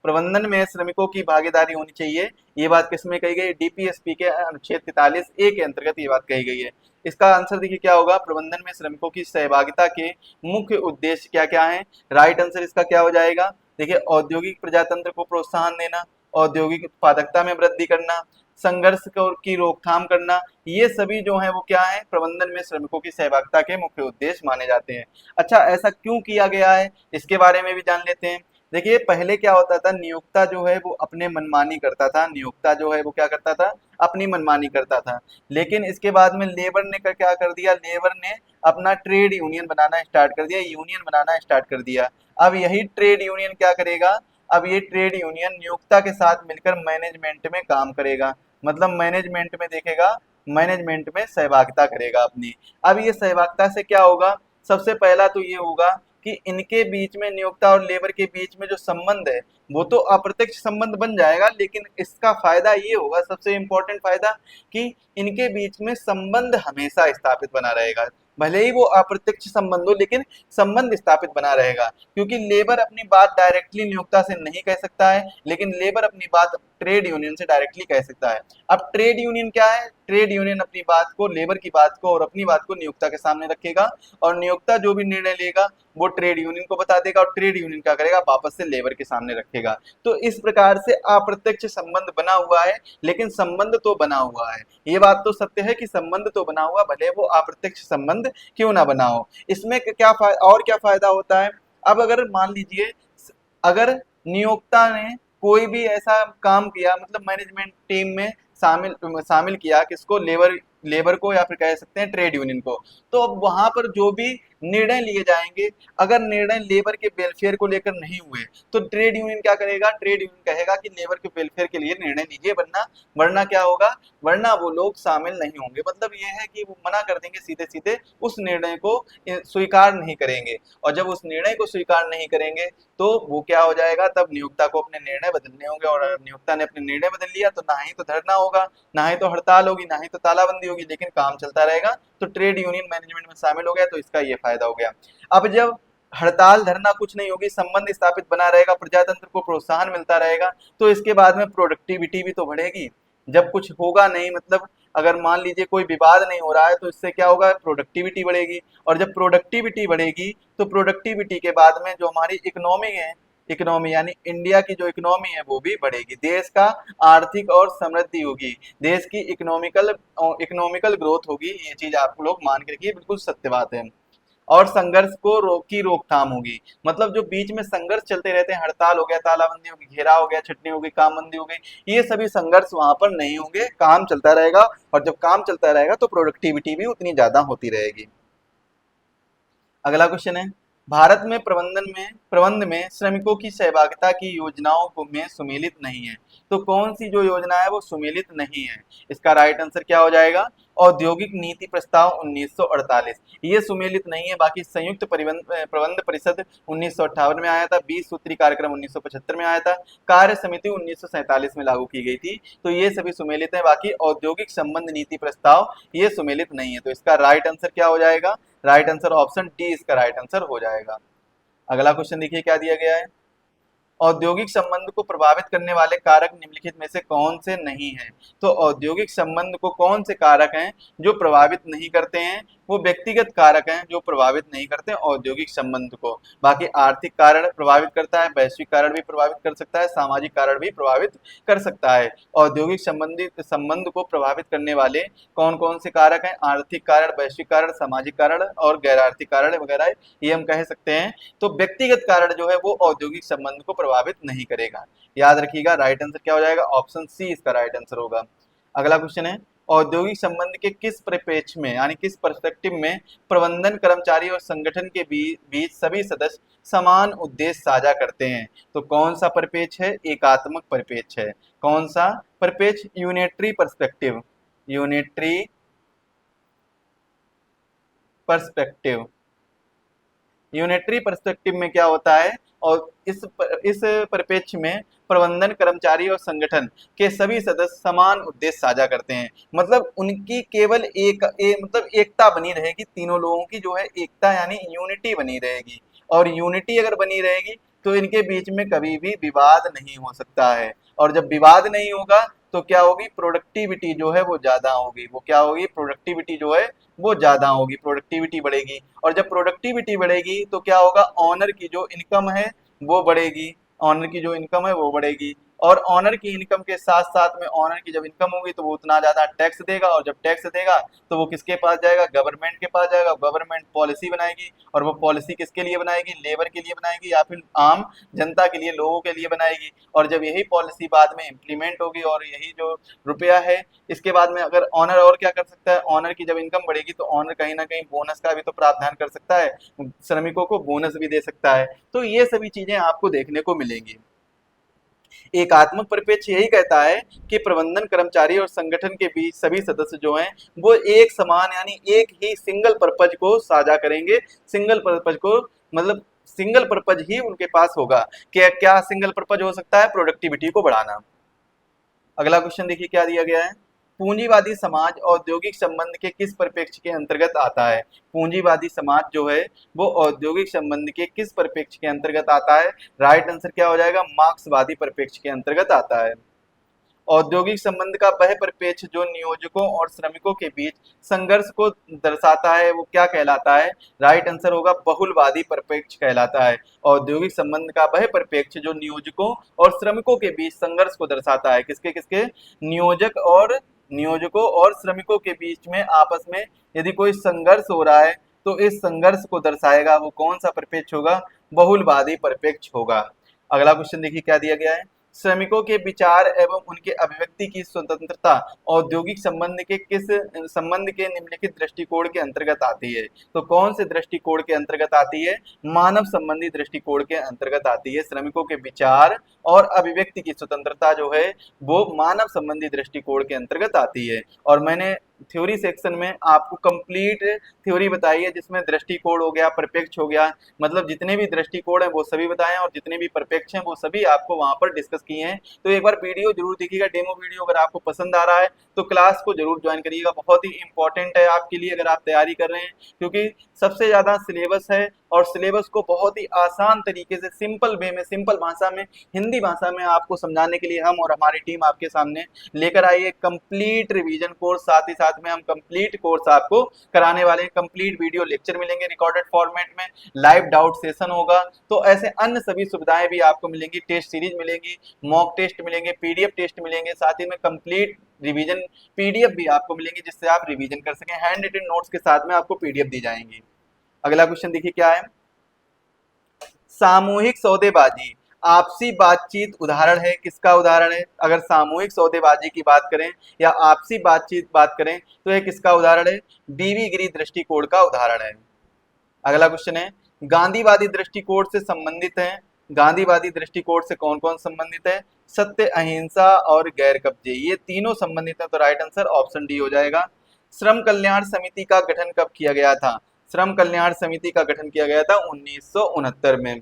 प्रबंधन में श्रमिकों की भागीदारी होनी चाहिए, ये बात किसमें कही गई, DPSP के अनुच्छेद 43A के अंतर्गत ये बात कही गई है। इसका आंसर देखिए क्या होगा, प्रबंधन में श्रमिकों की सहभागिता के मुख्य उद्देश्य क्या क्या हैं। राइट आंसर इसका क्या हो जाएगा, देखिए औद्योगिक प्रजातंत्र को प्रोत्साहन देना, औद्योगिक उत्पादकता में वृद्धि करना, संघर्ष की रोकथाम करना, ये सभी जो है वो क्या है, प्रबंधन में श्रमिकों की सहभागिता के मुख्य उद्देश्य माने जाते हैं। अच्छा, ऐसा क्यों किया गया है, इसके बारे में भी जान लेते हैं। देखिए पहले क्या होता था, नियोक्ता जो है वो अपने मनमानी करता था, नियोक्ता जो है वो क्या करता था, अपनी मनमानी करता था। लेकिन इसके बाद में लेबर ने क्या कर दिया, लेबर ने अपना ट्रेड यूनियन बनाना स्टार्ट कर दिया, यूनियन बनाना स्टार्ट कर दिया। अब यही ट्रेड यूनियन क्या करेगा, अब ये ट्रेड यूनियन नियोक्ता के साथ मिलकर मैनेजमेंट में काम करेगा। मतलब मैनेजमेंट में देखेगा, मैनेजमेंट में सहभागिता करेगा अपनी। अब ये सहभागिता से क्या होगा, सबसे पहला तो ये होगा कि इनके बीच में, नियोक्ता और लेबर के बीच में जो संबंध है वो तो अप्रत्यक्ष संबंध बन जाएगा, लेकिन इसका फायदा ये होगा, सबसे इम्पोर्टेंट फायदा, कि इनके बीच में संबंध हमेशा स्थापित बना रहेगा। भले ही वो अप्रत्यक्ष संबंध हो, लेकिन संबंध स्थापित बना रहेगा, क्योंकि लेबर अपनी बात डायरेक्टली नियोक्ता से नहीं कह सकता है, लेकिन लेबर अपनी बात ट्रेड यूनियन से डायरेक्टली कह सकता है। अब ट्रेड यूनियन क्या है, ट्रेड यूनियन अपनी बात को, लेबर की बात को और अपनी बात को नियोक्ता के सामने रखेगा, और नियोक्ता जो भी निर्णय लेगा वो ट्रेड यूनियन को बता देगा, और ट्रेड यूनियन क्या करेगा, वापस से लेबर के सामने रखेगा। तो इस प्रकार से अप्रत्यक्ष संबंध बना हुआ है, लेकिन संबंध तो बना हुआ है। ये बात तो सत्य है कि संबंध तो बना हुआ, भले वो अप्रत्यक्ष संबंध क्यों ना बना हो। इसमें क्या और क्या फायदा होता है। अब अगर मान लीजिए, अगर नियोक्ता ने कोई भी ऐसा काम किया, मतलब मैनेजमेंट टीम में शामिल शामिल किया किसको, लेबर, लेबर को, या फिर कह सकते हैं ट्रेड यूनियन को, तो अब वहां पर जो भी निर्णय लिए जाएंगे, अगर निर्णय लेबर के वेलफेयर को लेकर नहीं हुए, तो ट्रेड यूनियन क्या करेगा, ट्रेड यूनियन कहेगा कि लेबर के वेलफेयर के लिए निर्णय लीजिए, वरना वरना क्या होगा, वरना वो लोग शामिल नहीं होंगे। मतलब ये है कि वो मना कर देंगे सीधे सीधे, उस निर्णय को स्वीकार नहीं करेंगे। और जब उस निर्णय को स्वीकार नहीं करेंगे तो वो क्या हो जाएगा, तब नियोक्ता को अपने निर्णय बदलने होंगे, और नियोक्ता ने अपने निर्णय बदल लिया तो ना ही तो धरना होगा, ना ही तो हड़ताल होगी, ना ही तो तालाबंदी होगी, लेकिन काम चलता रहेगा। तो ट्रेड यूनियन मैनेजमेंट में शामिल हो गया, तो इसका ये फायदा हो गया। अब जब हड़ताल धरना कुछ नहीं होगी, संबंध स्थापित बना रहेगा, प्रजातंत्र को प्रोत्साहन मिलता रहेगा, तो इसके बाद में प्रोडक्टिविटी भी तो बढ़ेगी। जब कुछ होगा नहीं, मतलब अगर मान लीजिए कोई विवाद नहीं हो रहा है, तो इससे क्या होगा, प्रोडक्टिविटी बढ़ेगी, और जब प्रोडक्टिविटी बढ़ेगी तो प्रोडक्टिविटी के बाद में जो हमारी इकोनॉमी है, इकोनॉमी यानी इंडिया की जो इकोनॉमी है वो भी बढ़ेगी, देश का आर्थिक और समृद्धि होगी, देश की इकोनॉमिकल इकोनॉमिकल ग्रोथ होगी। ये चीज आप लोग मान के रखिए, बिल्कुल सत्य बात है। और संघर्ष को की रोकथाम होगी, मतलब जो बीच में संघर्ष चलते रहते हैं, हड़ताल हो गया, तालाबंदी हो गई, घेराव हो गया, छटनी हो गई, कामबंदी हो गई, ये सभी संघर्ष वहां पर नहीं होंगे, काम चलता रहेगा, और जब काम चलता रहेगा तो प्रोडक्टिविटी भी उतनी ज्यादा होती रहेगी। अगला क्वेश्चन है, भारत में प्रबंध में श्रमिकों की सहभागिता की योजनाओं को में सुमेलित नहीं है, तो कौन सी जो योजना है वो सुमेलित नहीं है। इसका राइट आंसर क्या हो जाएगा, औद्योगिक नीति प्रस्ताव 1948, ये सुमेलित नहीं है। बाकी संयुक्त प्रबंध परिषद 1958 में आया था, 20 सूत्री कार्यक्रम 1975 में आया था, कार्य समिति 1947 में लागू की गई थी, तो ये सभी सुमेलित है। बाकी औद्योगिक संबंध नीति प्रस्ताव ये सुमेलित नहीं है, तो इसका राइट आंसर क्या हो जाएगा, राइट आंसर ऑप्शन डी इसका राइट आंसर हो जाएगा। अगला क्वेश्चन देखिए क्या दिया गया है, औद्योगिक संबंध को प्रभावित करने वाले कारक निम्नलिखित में से कौन से नहीं हैं। तो औद्योगिक संबंध को कौन से कारक हैं जो प्रभावित नहीं करते हैं, वो व्यक्तिगत कारक हैं जो प्रभावित नहीं करते औद्योगिक संबंध को। बाकी आर्थिक कारण प्रभावित करता है, वैश्विक कारण भी प्रभावित कर सकता है, सामाजिक कारण भी प्रभावित कर सकता है। औद्योगिक संबंधित संबंध को प्रभावित करने वाले कौन कौन से कारक हैं, आर्थिक कारण, वैश्विक कारण, सामाजिक कारण और गैर आर्थिक कारण वगैरह, ये हम कह सकते हैं। तो व्यक्तिगत कारण जो है वो औद्योगिक संबंध को प्रभावित नहीं करेगा। याद रखिएगा, राइट आंसर क्या हो जाएगा, ऑप्शन सी इसका राइट आंसर होगा। अगला क्वेश्चन है, औद्योगिक संबंध के किस परिप्रेक्ष्य में यानी किस पर्सपेक्टिव में प्रबंधन, कर्मचारी और संगठन के बीच सभी सदस्य समान उद्देश्य साझा करते हैं। तो कौन सा परिप्रेक्ष्य है, एकात्मक परिप्रेक्ष्य है। कौन सा परिप्रेक्ष्य, unitary perspective, unitary perspective. Unitary perspective में क्या होता है, और इस परिप्रेक्ष्य में प्रबंधन, कर्मचारी और संगठन के सभी सदस्य समान उद्देश्य साझा करते हैं, मतलब उनकी केवल मतलब एकता बनी रहेगी, तीनों लोगों की जो है एकता यानी यूनिटी बनी रहेगी, और यूनिटी अगर बनी रहेगी तो इनके बीच में कभी भी विवाद नहीं हो सकता है, और जब विवाद नहीं होगा तो क्या होगी, प्रोडक्टिविटी जो है वो ज्यादा होगी, वो क्या होगी, प्रोडक्टिविटी जो है वो ज्यादा होगी, प्रोडक्टिविटी बढ़ेगी, और जब प्रोडक्टिविटी बढ़ेगी तो क्या होगा, ऑनर की जो इनकम है वो बढ़ेगी, ऑनर की जो इनकम है वो बढ़ेगी, और ऑनर की इनकम के साथ साथ में ऑनर की जब इनकम होगी तो वो उतना ज्यादा टैक्स देगा, और जब टैक्स देगा तो वो किसके पास जाएगा, गवर्नमेंट के पास जाएगा, गवर्नमेंट पॉलिसी बनाएगी, और वो पॉलिसी किसके लिए बनाएगी, लेबर के लिए बनाएगी या फिर आम जनता के लिए, लोगों के लिए बनाएगी, और जब यही पॉलिसी बाद में इम्प्लीमेंट होगी और यही जो रुपया है, इसके बाद में अगर ऑनर और क्या कर सकता है, ऑनर की जब इनकम बढ़ेगी तो ऑनर कहीं ना कहीं बोनस का भी तो प्रावधान कर सकता है, श्रमिकों को बोनस भी दे सकता है, तो ये सभी चीजें आपको देखने को मिलेंगी। एकात्मक परिप्रेक्ष्य यही कहता है कि प्रबंधन कर्मचारी और संगठन के बीच सभी सदस्य जो हैं वो एक समान यानी एक ही सिंगल पर्पज को साझा करेंगे। सिंगल पर्पज को मतलब सिंगल पर्पज ही उनके पास होगा। क्या क्या सिंगल पर्पज हो सकता है? प्रोडक्टिविटी को बढ़ाना। अगला क्वेश्चन देखिए क्या दिया गया है। पूंजीवादी समाज औद्योगिक संबंध के किस परिप्रेक्ष्य के अंतर्गत आता है? पूंजीवादी समाज जो है वो औद्योगिक संबंध के किस परिप्रेक्ष्य के अंतर्गत आता है? राइट आंसर क्या हो जाएगा? मार्क्सवादी परिप्रेक्ष्य के अंतर्गत आता है। औद्योगिक संबंध का वह परिप्रेक्ष्य जो नियोजकों और श्रमिकों के बीच संघर्ष को दर्शाता है वो क्या कहलाता है? राइट आंसर होगा बहुलवादी परिप्रेक्ष्य कहलाता है। औद्योगिक संबंध का वह परिप्रेक्ष्य जो नियोजकों और श्रमिकों के बीच संघर्ष को दर्शाता है। किसके किसके? नियोजकों और श्रमिकों के बीच में आपस में यदि कोई संघर्ष हो रहा है तो इस संघर्ष को दर्शाएगा वो कौन सा परिप्रेक्ष्य होगा? बहुलवादी परिप्रेक्ष्य होगा। अगला क्वेश्चन देखिए क्या दिया गया है। श्रमिकों के विचार एवं उनके अभिव्यक्ति की स्वतंत्रता औद्योगिक संबंध के निम्नलिखित दृष्टिकोण के अंतर्गत आती है? तो कौन से दृष्टिकोण के अंतर्गत आती है? मानव संबंधी दृष्टिकोण के अंतर्गत आती है। श्रमिकों के विचार और अभिव्यक्ति की स्वतंत्रता जो है वो मानव संबंधी दृष्टिकोण के अंतर्गत आती है। और मैंने थ्योरी सेक्शन में आपको कंप्लीट थ्योरी बताई है जिसमें दृष्टिकोण हो गया, परिप्रेक्ष्य हो गया, मतलब जितने भी दृष्टिकोण हैं वो सभी बताए हैं और जितने भी परिप्रेक्ष्य हैं वो सभी आपको वहां पर डिस्कस किए हैं। तो एक बार वीडियो जरूर देखिएगा, डेमो वीडियो। अगर आपको पसंद आ रहा है तो क्लास को जरूर ज्वाइन करिएगा, बहुत ही इंपॉर्टेंट है आपके लिए अगर आप तैयारी कर रहे हैं, क्योंकि सबसे ज्यादा सिलेबस है और सिलेबस को बहुत ही आसान तरीके से सिंपल वे में, सिंपल भाषा में, हिंदी भाषा में आपको समझाने के लिए हम और हमारी टीम आपके सामने लेकर आई है कंप्लीट रिवीजन कोर्स। साथ ही साथ में हम कंप्लीट कोर्स आपको कराने वाले हैं। कंप्लीट वीडियो लेक्चर मिलेंगे रिकॉर्डेड फॉर्मेट में, लाइव डाउट सेशन होगा, तो ऐसे अन्य सभी सुविधाएं भी आपको मिलेंगी। टेस्ट सीरीज मिलेगी, मॉक टेस्ट मिलेंगे, पीडीएफ टेस्ट मिलेंगे, साथ ही में कंप्लीट रिवीजन पीडीएफ भी आपको मिलेंगी जिससे आप रिवीजन कर सकें। हैंड रिटन नोट्स के साथ में आपको पीडीएफ दी जाएंगी। अगला क्वेश्चन देखिए क्या है। सामूहिक सौदेबाजी आपसी बातचीत उदाहरण है। किसका उदाहरण है? अगर सामूहिक सौदेबाजी की बात करें या आपसी बातचीत बात करें तो यह किसका उदाहरण है? बीवी गिरी दृष्टिकोण का उदाहरण है। अगला क्वेश्चन है, गांधीवादी दृष्टिकोण से संबंधित है। गांधीवादी दृष्टिकोण से कौन कौन संबंधित है? सत्य, अहिंसा और गैर कब्जे, ये तीनों संबंधित है। तो राइट आंसर ऑप्शन डी हो जाएगा। श्रम कल्याण समिति का गठन कब किया गया था? श्रम कल्याण समिति का गठन किया गया था 1969 में।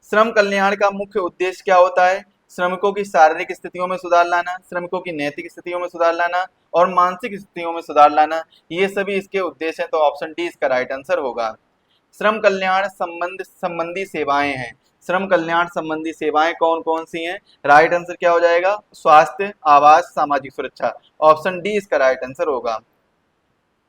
श्रम कल्याण का मुख्य उद्देश्य क्या होता है? श्रमिकों की शारीरिक स्थितियों में सुधार लाना, श्रमिकों की नैतिक स्थितियों में सुधार लाना और मानसिक स्थितियों में सुधार लाना, ये सभी इसके उद्देश्य हैं। तो ऑप्शन डी इसका राइट आंसर होगा। श्रम कल्याण संबंधी सेवाएं हैं। श्रम कल्याण संबंधी सेवाएं कौन कौन सी हैं? राइट आंसर क्या हो जाएगा? स्वास्थ्य, आवास, सामाजिक सुरक्षा। ऑप्शन डी इसका राइट आंसर होगा।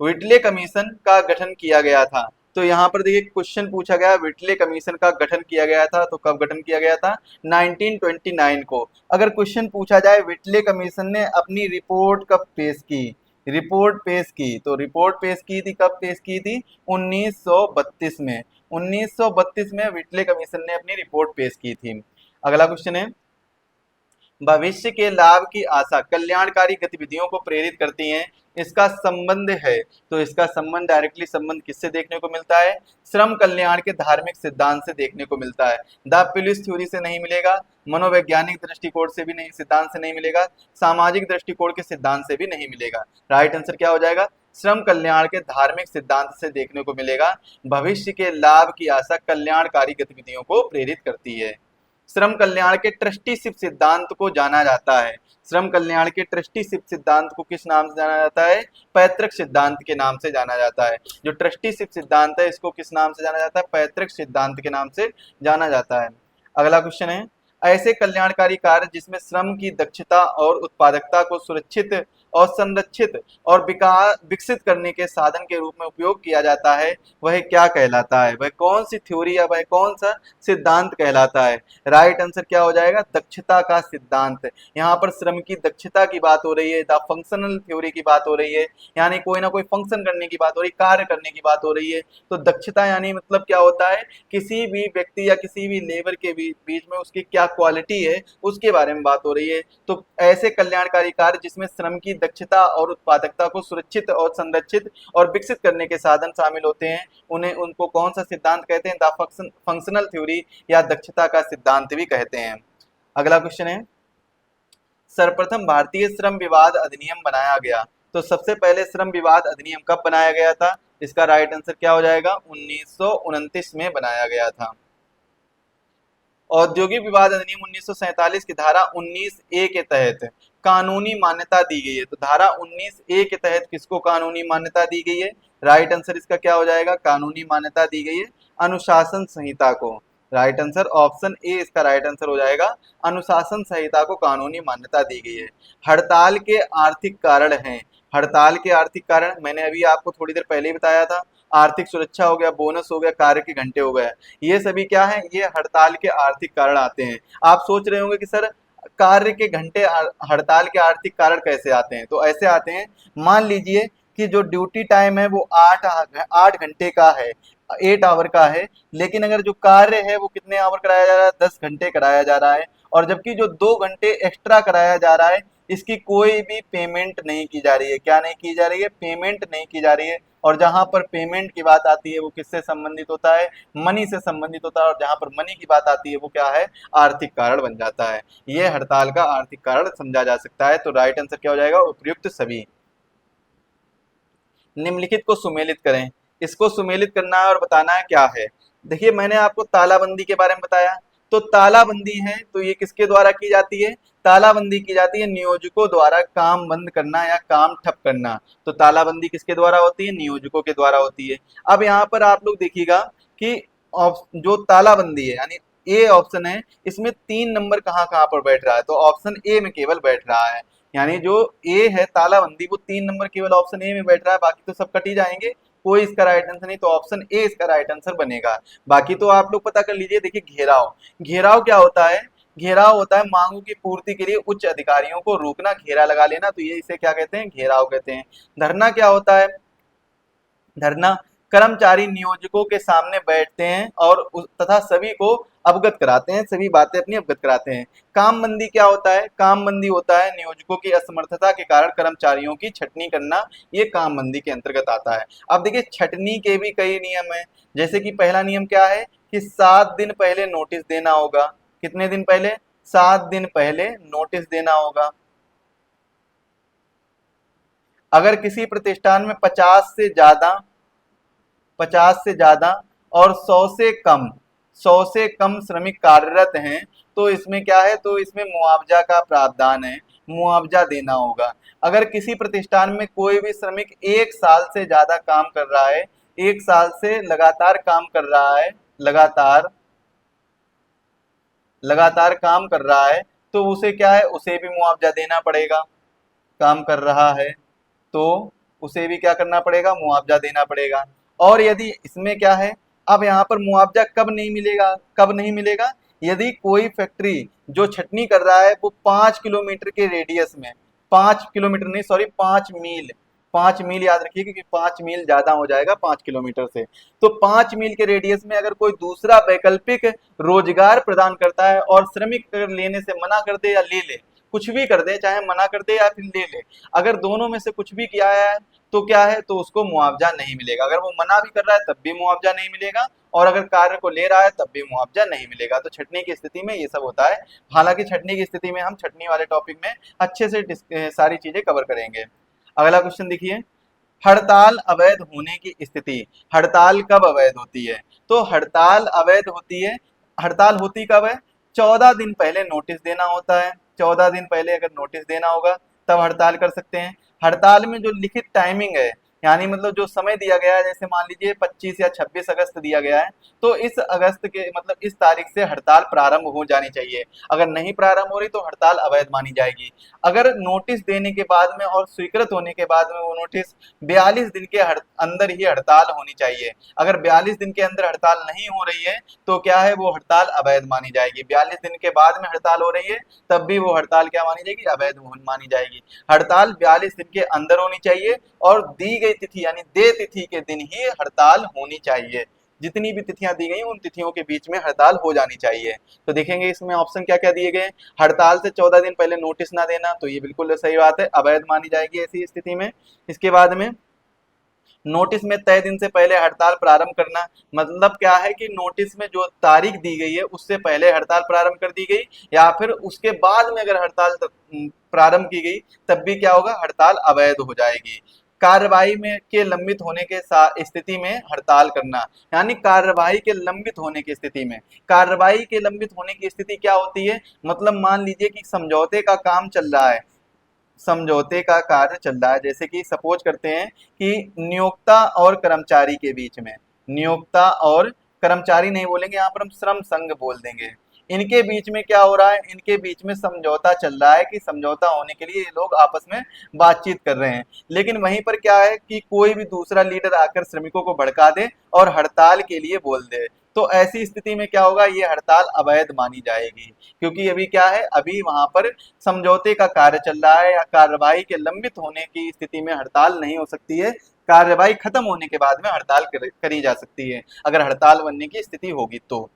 विटले कमीशन का गठन किया गया था। तो यहाँ पर देखिए क्वेश्चन पूछा गया विटले कमीशन का गठन किया गया था, तो कब गठन किया गया था? 1929 को। अगर क्वेश्चन पूछा जाए विटले कमीशन ने अपनी रिपोर्ट कब पेश की, रिपोर्ट पेश की, तो रिपोर्ट पेश की थी, कब पेश की थी? 1932 में। 1932 में विटले कमीशन ने अपनी रिपोर्ट पेश की थी। अगला क्वेश्चन है, भविष्य के लाभ की आशा कल्याणकारी गतिविधियों को प्रेरित करती हैं, इसका संबंध है। तो इसका संबंध डायरेक्टली संबंध किससे देखने को मिलता है? श्रम कल्याण के धार्मिक सिद्धांत से देखने को मिलता है। द पुलिस थ्योरी से नहीं मिलेगा, मनोवैज्ञानिक दृष्टिकोण से भी नहीं, सिद्धांत से नहीं मिलेगा, सामाजिक दृष्टिकोण के सिद्धांत से भी नहीं मिलेगा। राइट आंसर क्या हो जाएगा? श्रम कल्याण के धार्मिक सिद्धांत से देखने को मिलेगा। भविष्य के लाभ की आशा कल्याणकारी गतिविधियों को प्रेरित करती है। श्रम कल्याण के ट्रस्टीशिप सिद्धांत को जाना जाता है। श्रम कल्याण के ट्रस्टीशिप सिद्धांत को किस नाम से जाना जाता है? पैतृक सिद्धांत के नाम से जाना जाता है। जो ट्रस्टीशिप सिद्धांत है इसको किस नाम से जाना जाता है? पैतृक सिद्धांत के नाम से जाना जाता है। अगला क्वेश्चन है, ऐसे कल्याणकारी कार्य जिसमें श्रम की दक्षता और उत्पादकता को सुरक्षित और संरक्षित और विकसित करने के साधन के रूप में उपयोग किया जाता है, वह क्या कहलाता है? वह कौन सी थ्योरी या वह कौन सा सिद्धांत कहलाता है? राइट आंसर क्या हो जाएगा? दक्षता का सिद्धांत। यहाँ पर श्रम की दक्षता की बात हो रही है, द फंक्शनल थ्योरी की बात हो रही है, यानी कोई ना कोई फंक्शन करने की बात हो रही है, कार्य करने की बात हो रही है। तो दक्षता यानी मतलब क्या होता है? किसी भी व्यक्ति या किसी भी लेबर के बीच में उसकी क्या क्वालिटी है उसके बारे में बात हो रही है। तो ऐसे कल्याणकारी कार्य जिसमें श्रम की दक्षता और उत्पादकता को सुरक्षित और संरक्षित और विकसित करने के साधन शामिल होते हैं, उनको कौन सा सिद्धांत कहते हैं? द फंक्शनल थ्योरी या दक्षता का सिद्धांत भी कहते हैं। अगला क्वेश्चन है, सर्वप्रथम भारतीय श्रम विवाद अधिनियम बनाया गया। तो सबसे पहले श्रम विवाद अधिनियम कब बनाया गया था? इसका राइट आंसर क्या हो जाएगा? 1929 में बनाया गया था। औद्योगिक विवाद अधिनियम 1947 की धारा 19 ए के तहत कानूनी मान्यता दी गई है। तो धारा 19 ए के तहत किसको कानूनी मान्यता दी गई है? राइट आंसर इसका क्या हो जाएगा? कानूनी मान्यता दी गई है अनुशासन संहिता को। राइट आंसर ऑप्शन ए इसका राइट आंसर हो जाएगा, अनुशासन संहिता को कानूनी मान्यता दी गई है। हड़ताल के आर्थिक कारण हैं। हड़ताल के आर्थिक कारण मैंने अभी आपको थोड़ी देर पहले ही बताया था। आर्थिक सुरक्षा हो गया, बोनस हो गया, कार्य के घंटे हो गए, ये सभी क्या है? ये हड़ताल के आर्थिक कारण आते हैं। आप सोच रहे होंगे कि सर कार्य के घंटे हड़ताल के आर्थिक कारण कैसे आते हैं? तो ऐसे आते हैं, मान लीजिए कि जो ड्यूटी टाइम है वो 8 घंटे का है, 8 आवर का है, लेकिन अगर जो कार्य है वो कितने आवर कराया जा रहा है? 10 घंटे कराया जा रहा है, और जबकि जो 2 घंटे एक्स्ट्रा कराया जा रहा है इसकी कोई भी पेमेंट नहीं की जा रही है। क्या नहीं की जा रही है? पेमेंट नहीं की जा रही है। और जहां पर पेमेंट की बात आती है वो किससे संबंधित होता है? मनी से संबंधित होता है। और जहां पर मनी की बात आती है वो क्या है? आर्थिक कारण बन जाता है। ये हड़ताल का आर्थिक कारण समझा जा सकता है। तो राइट आंसर क्या हो जाएगा? उपयुक्त सभी। निम्नलिखित को सुमेलित करें। इसको सुमेलित करना है और बताना है क्या है। देखिए मैंने आपको तालाबंदी के बारे में बताया, तो तालाबंदी है तो ये किसके द्वारा की जाती है? तालाबंदी की जाती है नियोजकों द्वारा काम बंद करना या काम ठप करना। तो तालाबंदी किसके द्वारा होती है? नियोजकों के द्वारा होती है। अब यहाँ पर आप लोग देखिएगा कि जो तालाबंदी है यानी ए ऑप्शन है, इसमें 3 नंबर कहाँ कहाँ पर बैठ रहा है? तो ऑप्शन ए में केवल बैठ रहा है। यानी जो ए है तालाबंदी वो 3 नंबर केवल ऑप्शन ए में बैठ रहा है, बाकी तो सब कट ही जाएंगे, कोई इसका राइट आंसर नहीं। तो ऑप्शन ए इसका राइट आंसर बनेगा। बाकी तो आप लोग पता कर लीजिए। देखिए घेराव, घेराव क्या होता है? घेराव होता है मांगों की पूर्ति के लिए उच्च अधिकारियों को रोकना, घेरा लगा लेना, तो ये इसे क्या कहते हैं? घेराव कहते हैं। धरना क्या होता है? धरना कर्मचारी नियोजकों के सामने बैठते हैं और तथा सभी को अवगत कराते हैं, सभी बातें अपनी अवगत कराते हैं। कामबंदी क्या होता है? कामबंदी होता है नियोजकों की असमर्थता के कारण कर्मचारियों की छटनी करना, ये कामबंदी के अंतर्गत आता है। अब देखिए छटनी के भी कई नियम हैं। जैसे कि पहला नियम क्या है कि 7 दिन पहले नोटिस देना होगा। कितने दिन पहले? 7 दिन पहले नोटिस देना होगा। अगर किसी प्रतिष्ठान में 50 से ज्यादा और 100 से कम श्रमिक कार्यरत हैं, तो इसमें क्या है? तो इसमें मुआवजा का प्रावधान है, मुआवजा देना होगा। अगर किसी प्रतिष्ठान में कोई भी श्रमिक 1 साल से ज्यादा काम कर रहा है, 1 साल से लगातार काम कर रहा है, लगातार लगातार काम कर रहा है, तो उसे क्या है? उसे भी मुआवजा देना पड़ेगा। काम कर रहा है तो उसे भी क्या करना पड़ेगा? मुआवजा देना पड़ेगा। और यदि इसमें क्या है, अब यहाँ पर मुआवजा कब नहीं मिलेगा? कब नहीं मिलेगा? यदि कोई फैक्ट्री जो छटनी कर रहा है वो 5 किलोमीटर के रेडियस में, 5 किलोमीटर नहीं सॉरी 5 मील, 5 मील याद रखिए क्योंकि 5 मील ज्यादा हो जाएगा 5 किलोमीटर से। तो 5 मील के रेडियस में अगर कोई दूसरा वैकल्पिक रोजगार प्रदान करता है और श्रमिक अगर लेने से मना कर दे या ले ले, कुछ भी कर दे, चाहे मना कर दे या फिर ले ले, अगर दोनों में से कुछ भी किया है तो क्या है? तो उसको मुआवजा नहीं मिलेगा। अगर वो मना भी कर रहा है तब भी मुआवजा नहीं मिलेगा, और अगर कार्य को ले रहा है तब भी मुआवजा नहीं मिलेगा। तो छटनी की स्थिति में ये सब होता है। हालांकि छटनी की स्थिति में हम छटनी वाले टॉपिक में अच्छे से सारी चीजें कवर करेंगे। अगला क्वेश्चन देखिए, हड़ताल अवैध होने की स्थिति। हड़ताल कब अवैध होती है? तो हड़ताल अवैध होती है, हड़ताल होती कब है? 14 दिन पहले नोटिस देना होता है। 14 दिन पहले अगर नोटिस देना होगा तब हड़ताल कर सकते हैं। हड़ताल में जो लिखित टाइमिंग है, यानी मतलब जो समय दिया गया है, जैसे मान लीजिए 25 या 26 अगस्त दिया गया है, तो इस अगस्त के मतलब इस तारीख से हड़ताल प्रारंभ हो जानी चाहिए। अगर नहीं प्रारंभ हो रही तो हड़ताल अवैध मानी जाएगी। अगर नोटिस देने के बाद में और स्वीकृत होने के बाद में वो नोटिस 42 दिन के अंदर ही हड़ताल होनी चाहिए। अगर 42 दिन के अंदर हड़ताल नहीं हो रही है तो क्या है? वो हड़ताल अवैध मानी जाएगी। 42 दिन के बाद में हड़ताल हो रही है तब भी वो हड़ताल क्या मानी जाएगी? अवैध मानी जाएगी। हड़ताल 42 दिन के अंदर होनी चाहिए और दी गई तिथि यानी दे तिथि के दिन ही हड़ताल होनी चाहिए। जितनी भी तिथियां दी गई उन तिथियों के बीच में हड़ताल हो जानी चाहिए। तो देखेंगे इसमें ऑप्शन क्या क्या दिए गए। हड़ताल से 14 दिन पहले नोटिस ना देना, तो ये बिल्कुल सही बात है, अवैध मानी जाएगी ऐसी स्थिति में। इसके बाद में नोटिस में तय दिन से पहले हड़ताल प्रारंभ करना, मतलब क्या है कि नोटिस में जो तारीख दी गई है उससे पहले हड़ताल प्रारंभ कर दी गई या फिर उसके बाद में अगर हड़ताल प्रारंभ की गई तब भी क्या होगा, हड़ताल अवैध हो जाएगी। कार्यवाही में के लंबित होने के स्थिति में हड़ताल करना, यानी कार्यवाही के लंबित होने की स्थिति में, कार्यवाही के लंबित होने की स्थिति क्या होती है, मतलब मान लीजिए कि समझौते का काम चल रहा है, समझौते का कार्य चल रहा है, जैसे कि सपोज करते हैं कि नियोक्ता और कर्मचारी के बीच में, नियोक्ता और कर्मचारी नहीं बोलेंगे, यहाँ पर हम श्रम संघ बोल देंगे, इनके बीच में क्या हो रहा है, इनके बीच में समझौता चल रहा है कि समझौता होने के लिए ये लोग आपस में बातचीत कर रहे हैं, लेकिन वहीं पर क्या है कि कोई भी दूसरा लीडर आकर श्रमिकों को भड़का दे और हड़ताल के लिए बोल दे, तो ऐसी स्थिति में क्या होगा, ये हड़ताल अवैध मानी जाएगी, क्योंकि अभी क्या है, अभी वहां पर समझौते का कार्य चल रहा है या कार्यवाही के लंबित होने की स्थिति में हड़ताल नहीं हो सकती है, कार्यवाही खत्म होने के बाद में हड़ताल करी जा सकती है अगर हड़ताल बनने की स्थिति होगी तो।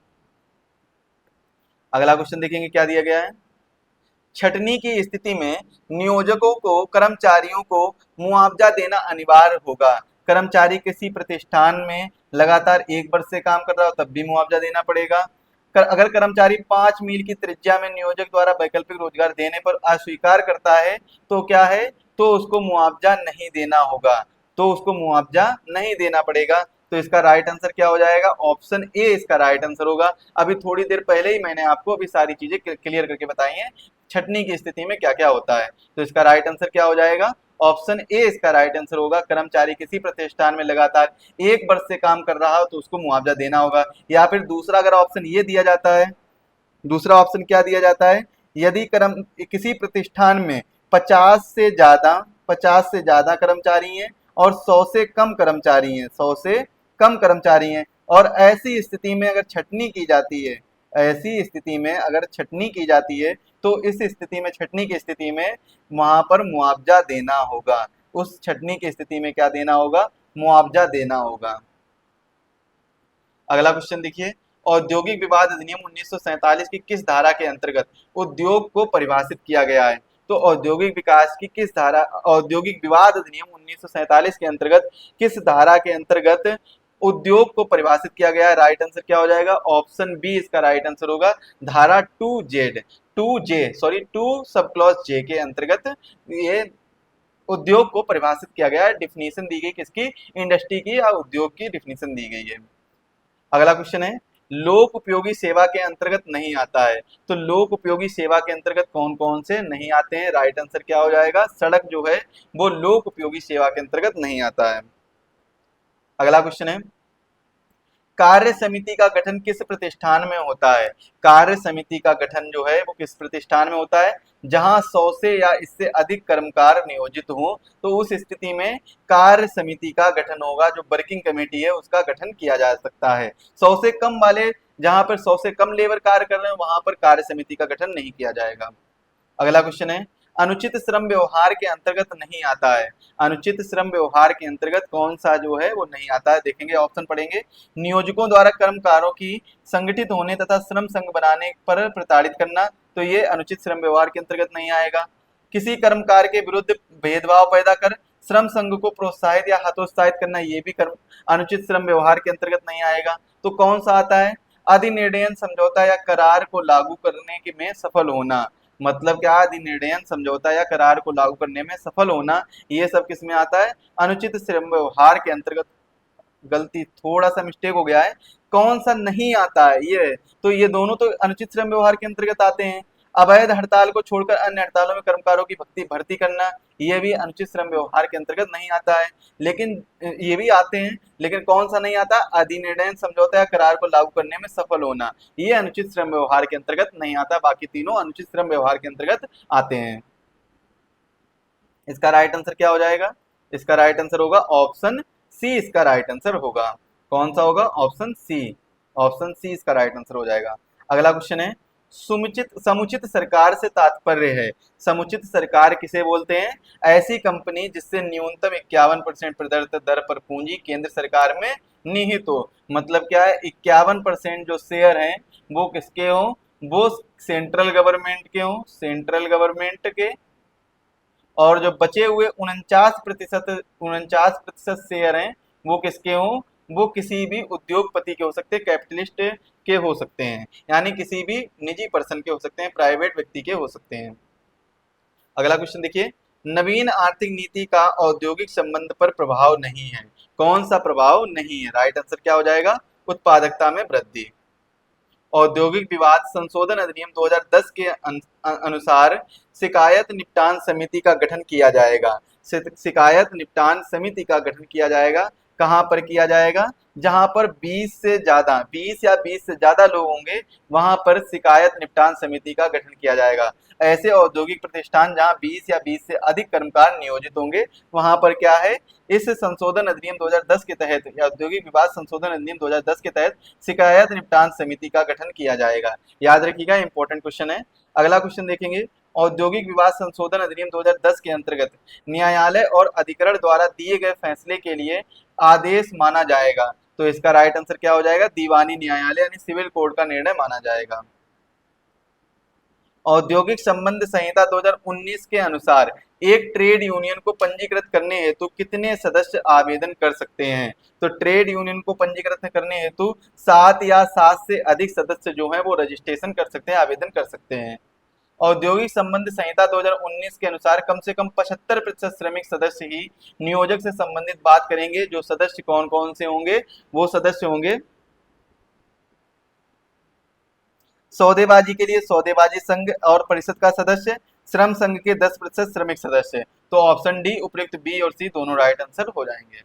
अगला क्वेश्चन देखेंगे क्या दिया गया है। छटनी की स्थिति में नियोजकों को कर्मचारियों को मुआवजा देना अनिवार्य होगा। कर्मचारी किसी प्रतिष्ठान में लगातार 1 वर्ष से काम कर रहा हो तब भी मुआवजा देना पड़ेगा। अगर कर्मचारी 5 मील की त्रिज्या में नियोजक द्वारा वैकल्पिक रोजगार देने पर अस्वीकार करता है तो क्या है, तो उसको मुआवजा नहीं देना होगा, तो उसको मुआवजा नहीं देना पड़ेगा। तो इसका राइट आंसर क्या हो जाएगा, ऑप्शन ए इसका राइट आंसर होगा। अभी थोड़ी देर पहले ही मैंने आपको अभी सारी चीजें क्लियर करके बताई हैं, छटनी की स्थिति में क्या क्या होता है, तो इसका राइट आंसर क्या हो जाएगा, ऑप्शन ए इसका राइट आंसर होगा। कर्मचारी किसी प्रतिष्ठान में लगातार 1 वर्ष से काम कर रहा हो तो उसको मुआवजा देना होगा। या फिर दूसरा अगर ऑप्शन ये दिया जाता है, दूसरा ऑप्शन क्या दिया जाता है, यदि किसी प्रतिष्ठान में 50 से ज्यादा कर्मचारी हैं और 100 से कम कर्मचारी हैं, 100 से कम कर्मचारी हैं, और ऐसी स्थिति में अगर छटनी की जाती है, ऐसी स्थिति में अगर छटनी की जाती है तो इस स्थिति में, छटनी की स्थिति में वहां पर मुआवजा देना होगा, उस छटनी की स्थिति में क्या देना होगा, मुआवजा देना होगा। अगला क्वेश्चन देखिए, औद्योगिक विवाद अधिनियम 1947 की किस धारा के अंतर्गत उद्योग को परिभाषित किया गया है। तो औद्योगिक विकास की किस धारा, औद्योगिक विवाद अधिनियम 1947 के अंतर्गत किस धारा के अंतर्गत उद्योग को परिभाषित किया गया है, राइट आंसर क्या हो जाएगा, ऑप्शन बी इसका राइट आंसर होगा, धारा 2 सब क्लॉज जे के अंतर्गत ये उद्योग को परिभाषित किया गया है। डिफिनीशन दी गई किसकी, इंडस्ट्री की या उद्योग की डिफिनीशन दी गई है। अगला क्वेश्चन है, लोक उपयोगी सेवा के अंतर्गत नहीं आता है। तो लोक उपयोगी सेवा के अंतर्गत कौन कौन से नहीं आते हैं, राइट आंसर क्या हो जाएगा, सड़क जो है वो लोक उपयोगी सेवा के अंतर्गत नहीं आता है। अगला क्वेश्चन है, कार्य समिति का गठन किस प्रतिष्ठान में होता है। कार्य समिति का गठन जो है वो किस प्रतिष्ठान में होता है, जहां 100 से या इससे अधिक कर्मकार नियोजित हो, तो उस स्थिति में कार्य समिति का गठन होगा, जो वर्किंग कमेटी है उसका गठन किया जा सकता है। 100 से कम वाले, जहां पर 100 से कम लेबर कार्य कर रहे हैं वहां पर कार्य समिति का गठन नहीं किया जाएगा। अगला क्वेश्चन है, अनुचित श्रम व्यवहार के अंतर्गत नहीं आता है। अनुचित श्रम व्यवहार के अंतर्गत कौन सा जो है वो नहीं आता है, देखेंगे ऑप्शन पढ़ेंगे, नियोजकों द्वारा कर्मकारों की संगठित होने तथा श्रम संघ बनाने पर प्रताड़ित करना, तो ये अनुचित श्रम व्यवहार के अंतर्गत नहीं आएगा। किसी कर्मकार के विरुद्ध भेदभाव पैदा कर श्रम संघ को प्रोत्साहित या हतोत्साहित करना, ये भी कर्म अनुचित श्रम व्यवहार के अंतर्गत नहीं आएगा। तो कौन सा आता है, अधिनिर्णयन समझौता या करार को लागू करने के में सफल होना, मतलब क्या, अधिनिर्णयन समझौता या करार को लागू करने में सफल होना, ये सब किस में आता है, अनुचित श्रम व्यवहार के अंतर्गत। गलती, थोड़ा सा मिस्टेक हो गया है, कौन सा नहीं आता है ये, तो ये दोनों तो अनुचित श्रम व्यवहार के अंतर्गत आते हैं। अवैध हड़ताल को छोड़कर अन्य हड़तालों में कर्मकारों की भर्ती करना, ये भी अनुचित श्रम व्यवहार के अंतर्गत नहीं आता है। लेकिन ये भी आते हैं, लेकिन कौन सा नहीं आता, अधिनिर्णय समझौता या करार को लागू करने में सफल होना, ये अनुचित श्रम व्यवहार के अंतर्गत नहीं आता, बाकी तीनों अनुचित श्रम व्यवहार के अंतर्गत आते हैं। इसका राइट आंसर क्या हो जाएगा, इसका राइट आंसर होगा ऑप्शन सी, इसका राइट आंसर होगा, कौन सा होगा, ऑप्शन सी, ऑप्शन सी इसका राइट आंसर हो जाएगा। अगला क्वेश्चन है, समुचित सरकार से तात्पर्य है। समुचित सरकार किसे बोलते हैं, ऐसी कंपनी जिससे न्यूनतम 51% प्रदत्त दर पर पूंजी केंद्र सरकार में निहित हो, मतलब क्या है, 51% जो शेयर हैं वो किसके हो, वो सेंट्रल गवर्नमेंट के हो, सेंट्रल गवर्नमेंट के, और जो बचे हुए 49% शेयर हैं वो किसके हों, वो किसी भी उद्योगपति के हो सकते हैं, कैपिटलिस्ट के हो सकते हैं, यानी किसी भी निजी पर्सन के हो सकते हैं, प्राइवेट व्यक्ति के हो सकते हैं। अगला क्वेश्चन देखिए, नवीन आर्थिक नीति का औद्योगिक संबंध पर प्रभाव नहीं है। कौन सा प्रभाव नहीं है? राइट आंसर क्या हो जाएगा? उत्पादकता में वृद्धि। औद्योगिक विवाद संशोधन अधिनियम 2010 के अनुसार शिकायत निपटान समिति का गठन किया जाएगा। शिकायत निपटान समिति का गठन किया जाएगा। कहां पर किया जाएगा? जहां पर 20 या 20 से ज्यादा लोग होंगे वहां पर शिकायत निपटान समिति का गठन किया जाएगा। ऐसे औद्योगिक प्रतिष्ठान जहां 20 या 20 से अधिक कर्मकार नियोजित होंगे वहां पर क्या है, इस संशोधन अधिनियम 2010 के तहत या औद्योगिक विवाद संशोधन अधिनियम 2010 के तहत शिकायत निपटान समिति का गठन किया जाएगा। याद रखिएगा, इंपॉर्टेंट क्वेश्चन है। अगला क्वेश्चन देखेंगे, औद्योगिक विवाद संशोधन अधिनियम 2010 के अंतर्गत न्यायालय और अधिकरण द्वारा दिए गए फैसले के लिए आदेश माना जाएगा। तो इसका राइट आंसर क्या हो जाएगा? दीवानी न्यायालय यानी सिविल कोर्ट का निर्णय माना जाएगा। औद्योगिक संबंध संहिता 2019 के अनुसार एक ट्रेड यूनियन को पंजीकृत करने हेतु कितने सदस्य आवेदन कर सकते हैं? तो ट्रेड यूनियन को पंजीकृत करने हेतु 7 या 7 से अधिक सदस्य जो हैं वो रजिस्ट्रेशन कर सकते हैं, आवेदन कर सकते हैं। औद्योगिक संबंध संहिता 2019 के अनुसार कम से कम 75% श्रमिक सदस्य ही नियोजक से संबंधित बात करेंगे। जो सदस्य कौन कौन से होंगे? वो सदस्य होंगे सौदेबाजी के लिए सौदेबाजी संघ और परिषद का सदस्य, श्रम संघ के 10% श्रमिक सदस्य। तो ऑप्शन डी उपयुक्त बी और सी दोनों राइट आंसर हो जाएंगे।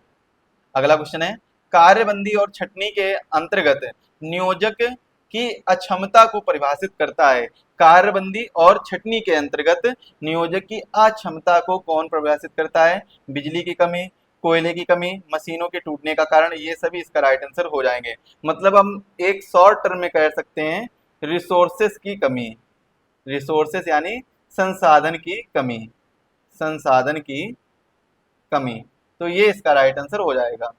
अगला क्वेश्चन है, कार्यबंदी और छटनी के अंतर्गत नियोजक की अक्षमता को परिभाषित करता है। कार्यबंदी और छटनी के अंतर्गत नियोजक की अक्षमता को कौन परिभाषित करता है? बिजली की कमी, कोयले की कमी, मशीनों के टूटने का कारण, ये सभी इसका राइट आंसर हो जाएंगे। मतलब हम एक शॉर्ट टर्म में कह सकते हैं रिसोर्सेस की कमी। रिसोर्सेस यानी संसाधन की कमी, संसाधन की कमी। तो ये इसका राइट आंसर हो जाएगा।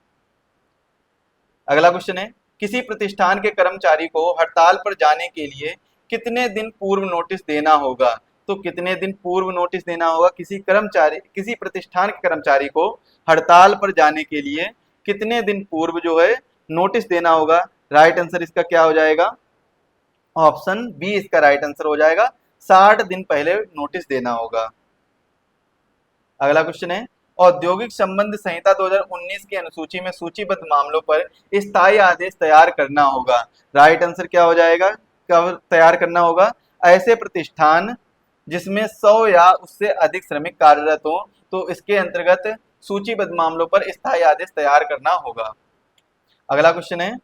अगला क्वेश्चन है, किसी प्रतिष्ठान के कर्मचारी को हड़ताल पर जाने के लिए कितने दिन पूर्व नोटिस देना होगा? तो कितने दिन पूर्व नोटिस देना होगा? किसी प्रतिष्ठान के कर्मचारी को हड़ताल पर जाने के लिए कितने दिन पूर्व जो है नोटिस देना होगा? राइट आंसर इसका क्या हो जाएगा? ऑप्शन बी इसका राइट आंसर हो जाएगा, 60 दिन पहले नोटिस देना होगा। अगला क्वेश्चन है, औद्योगिक संबंध संहिता 2019 की अनुसूची में सूचीबद्ध मामलों पर स्थायी आदेश तैयार करना होगा। राइट आंसर क्या हो जाएगा? कब तैयार करना होगा? ऐसे प्रतिष्ठान जिसमें 100 या उससे अधिक श्रमिक कार्यरत हो, तो इसके अंतर्गत सूचीबद्ध मामलों पर स्थायी आदेश तैयार करना होगा। अगला क्वेश्चन है,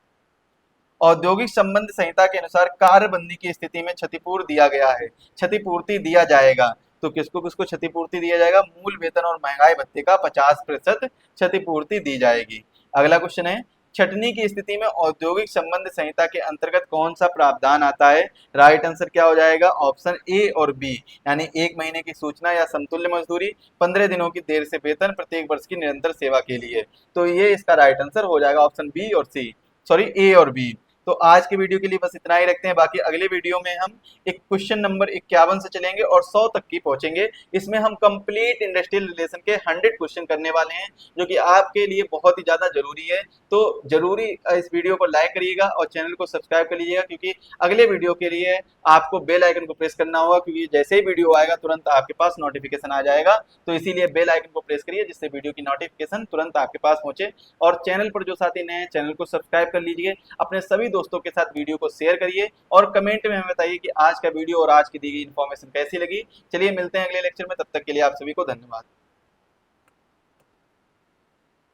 औद्योगिक संबंध संहिता के अनुसार कार्यबंदी की स्थिति में क्षतिपूर्ति दिया गया है, क्षतिपूर्ति दिया जाएगा। तो किसको किसको क्षतिपूर्ति दिया जाएगा? मूल वेतन और महंगाई भत्ते का 50% क्षतिपूर्ति दी जाएगी। अगला क्वेश्चन है, छटनी की स्थिति में औद्योगिक संबंध संहिता के अंतर्गत कौन सा प्रावधान आता है? राइट आंसर क्या हो जाएगा? ऑप्शन ए और बी, यानी 1 महीने की सूचना या समतुल्य मजदूरी, 15 दिनों की देर से वेतन, प्रत्येक वर्ष की निरंतर सेवा के लिए। तो ये इसका राइट आंसर हो जाएगा, ऑप्शन बी और सी, सॉरी ए और बी। तो आज के वीडियो के लिए बस इतना ही रखते हैं। बाकी अगले वीडियो में हम एक क्वेश्चन नंबर 51 से चलेंगे और 100 तक की पहुंचेंगे। इसमें हम कंप्लीट इंडस्ट्रियल रिलेशन के 100 क्वेश्चन करने वाले हैं, जो कि आपके लिए बहुत ही ज्यादा जरूरी है। तो जरूरी इस वीडियो को लाइक करिएगा और चैनल को सब्सक्राइब कर लीजिएगा, क्योंकि अगले वीडियो के लिए आपको बेल आइकन को प्रेस करना होगा, क्योंकि जैसे ही वीडियो आएगा तुरंत आपके पास नोटिफिकेशन आ जाएगा। तो इसीलिए बेल आइकन को प्रेस करिए, जिससे वीडियो की नोटिफिकेशन तुरंत आपके पास पहुंचे। और चैनल पर जो साथी नए हैं, चैनल को सब्सक्राइब कर लीजिए, अपने सभी दोस्तों के साथ वीडियो को शेयर करिए और कमेंट में हमें बताइए कि आज का वीडियो और आज की दी गई इन्फॉर्मेशन कैसी लगी। चलिए मिलते हैं अगले लेक्चर में, तब तक के लिए आप सभी को धन्यवाद।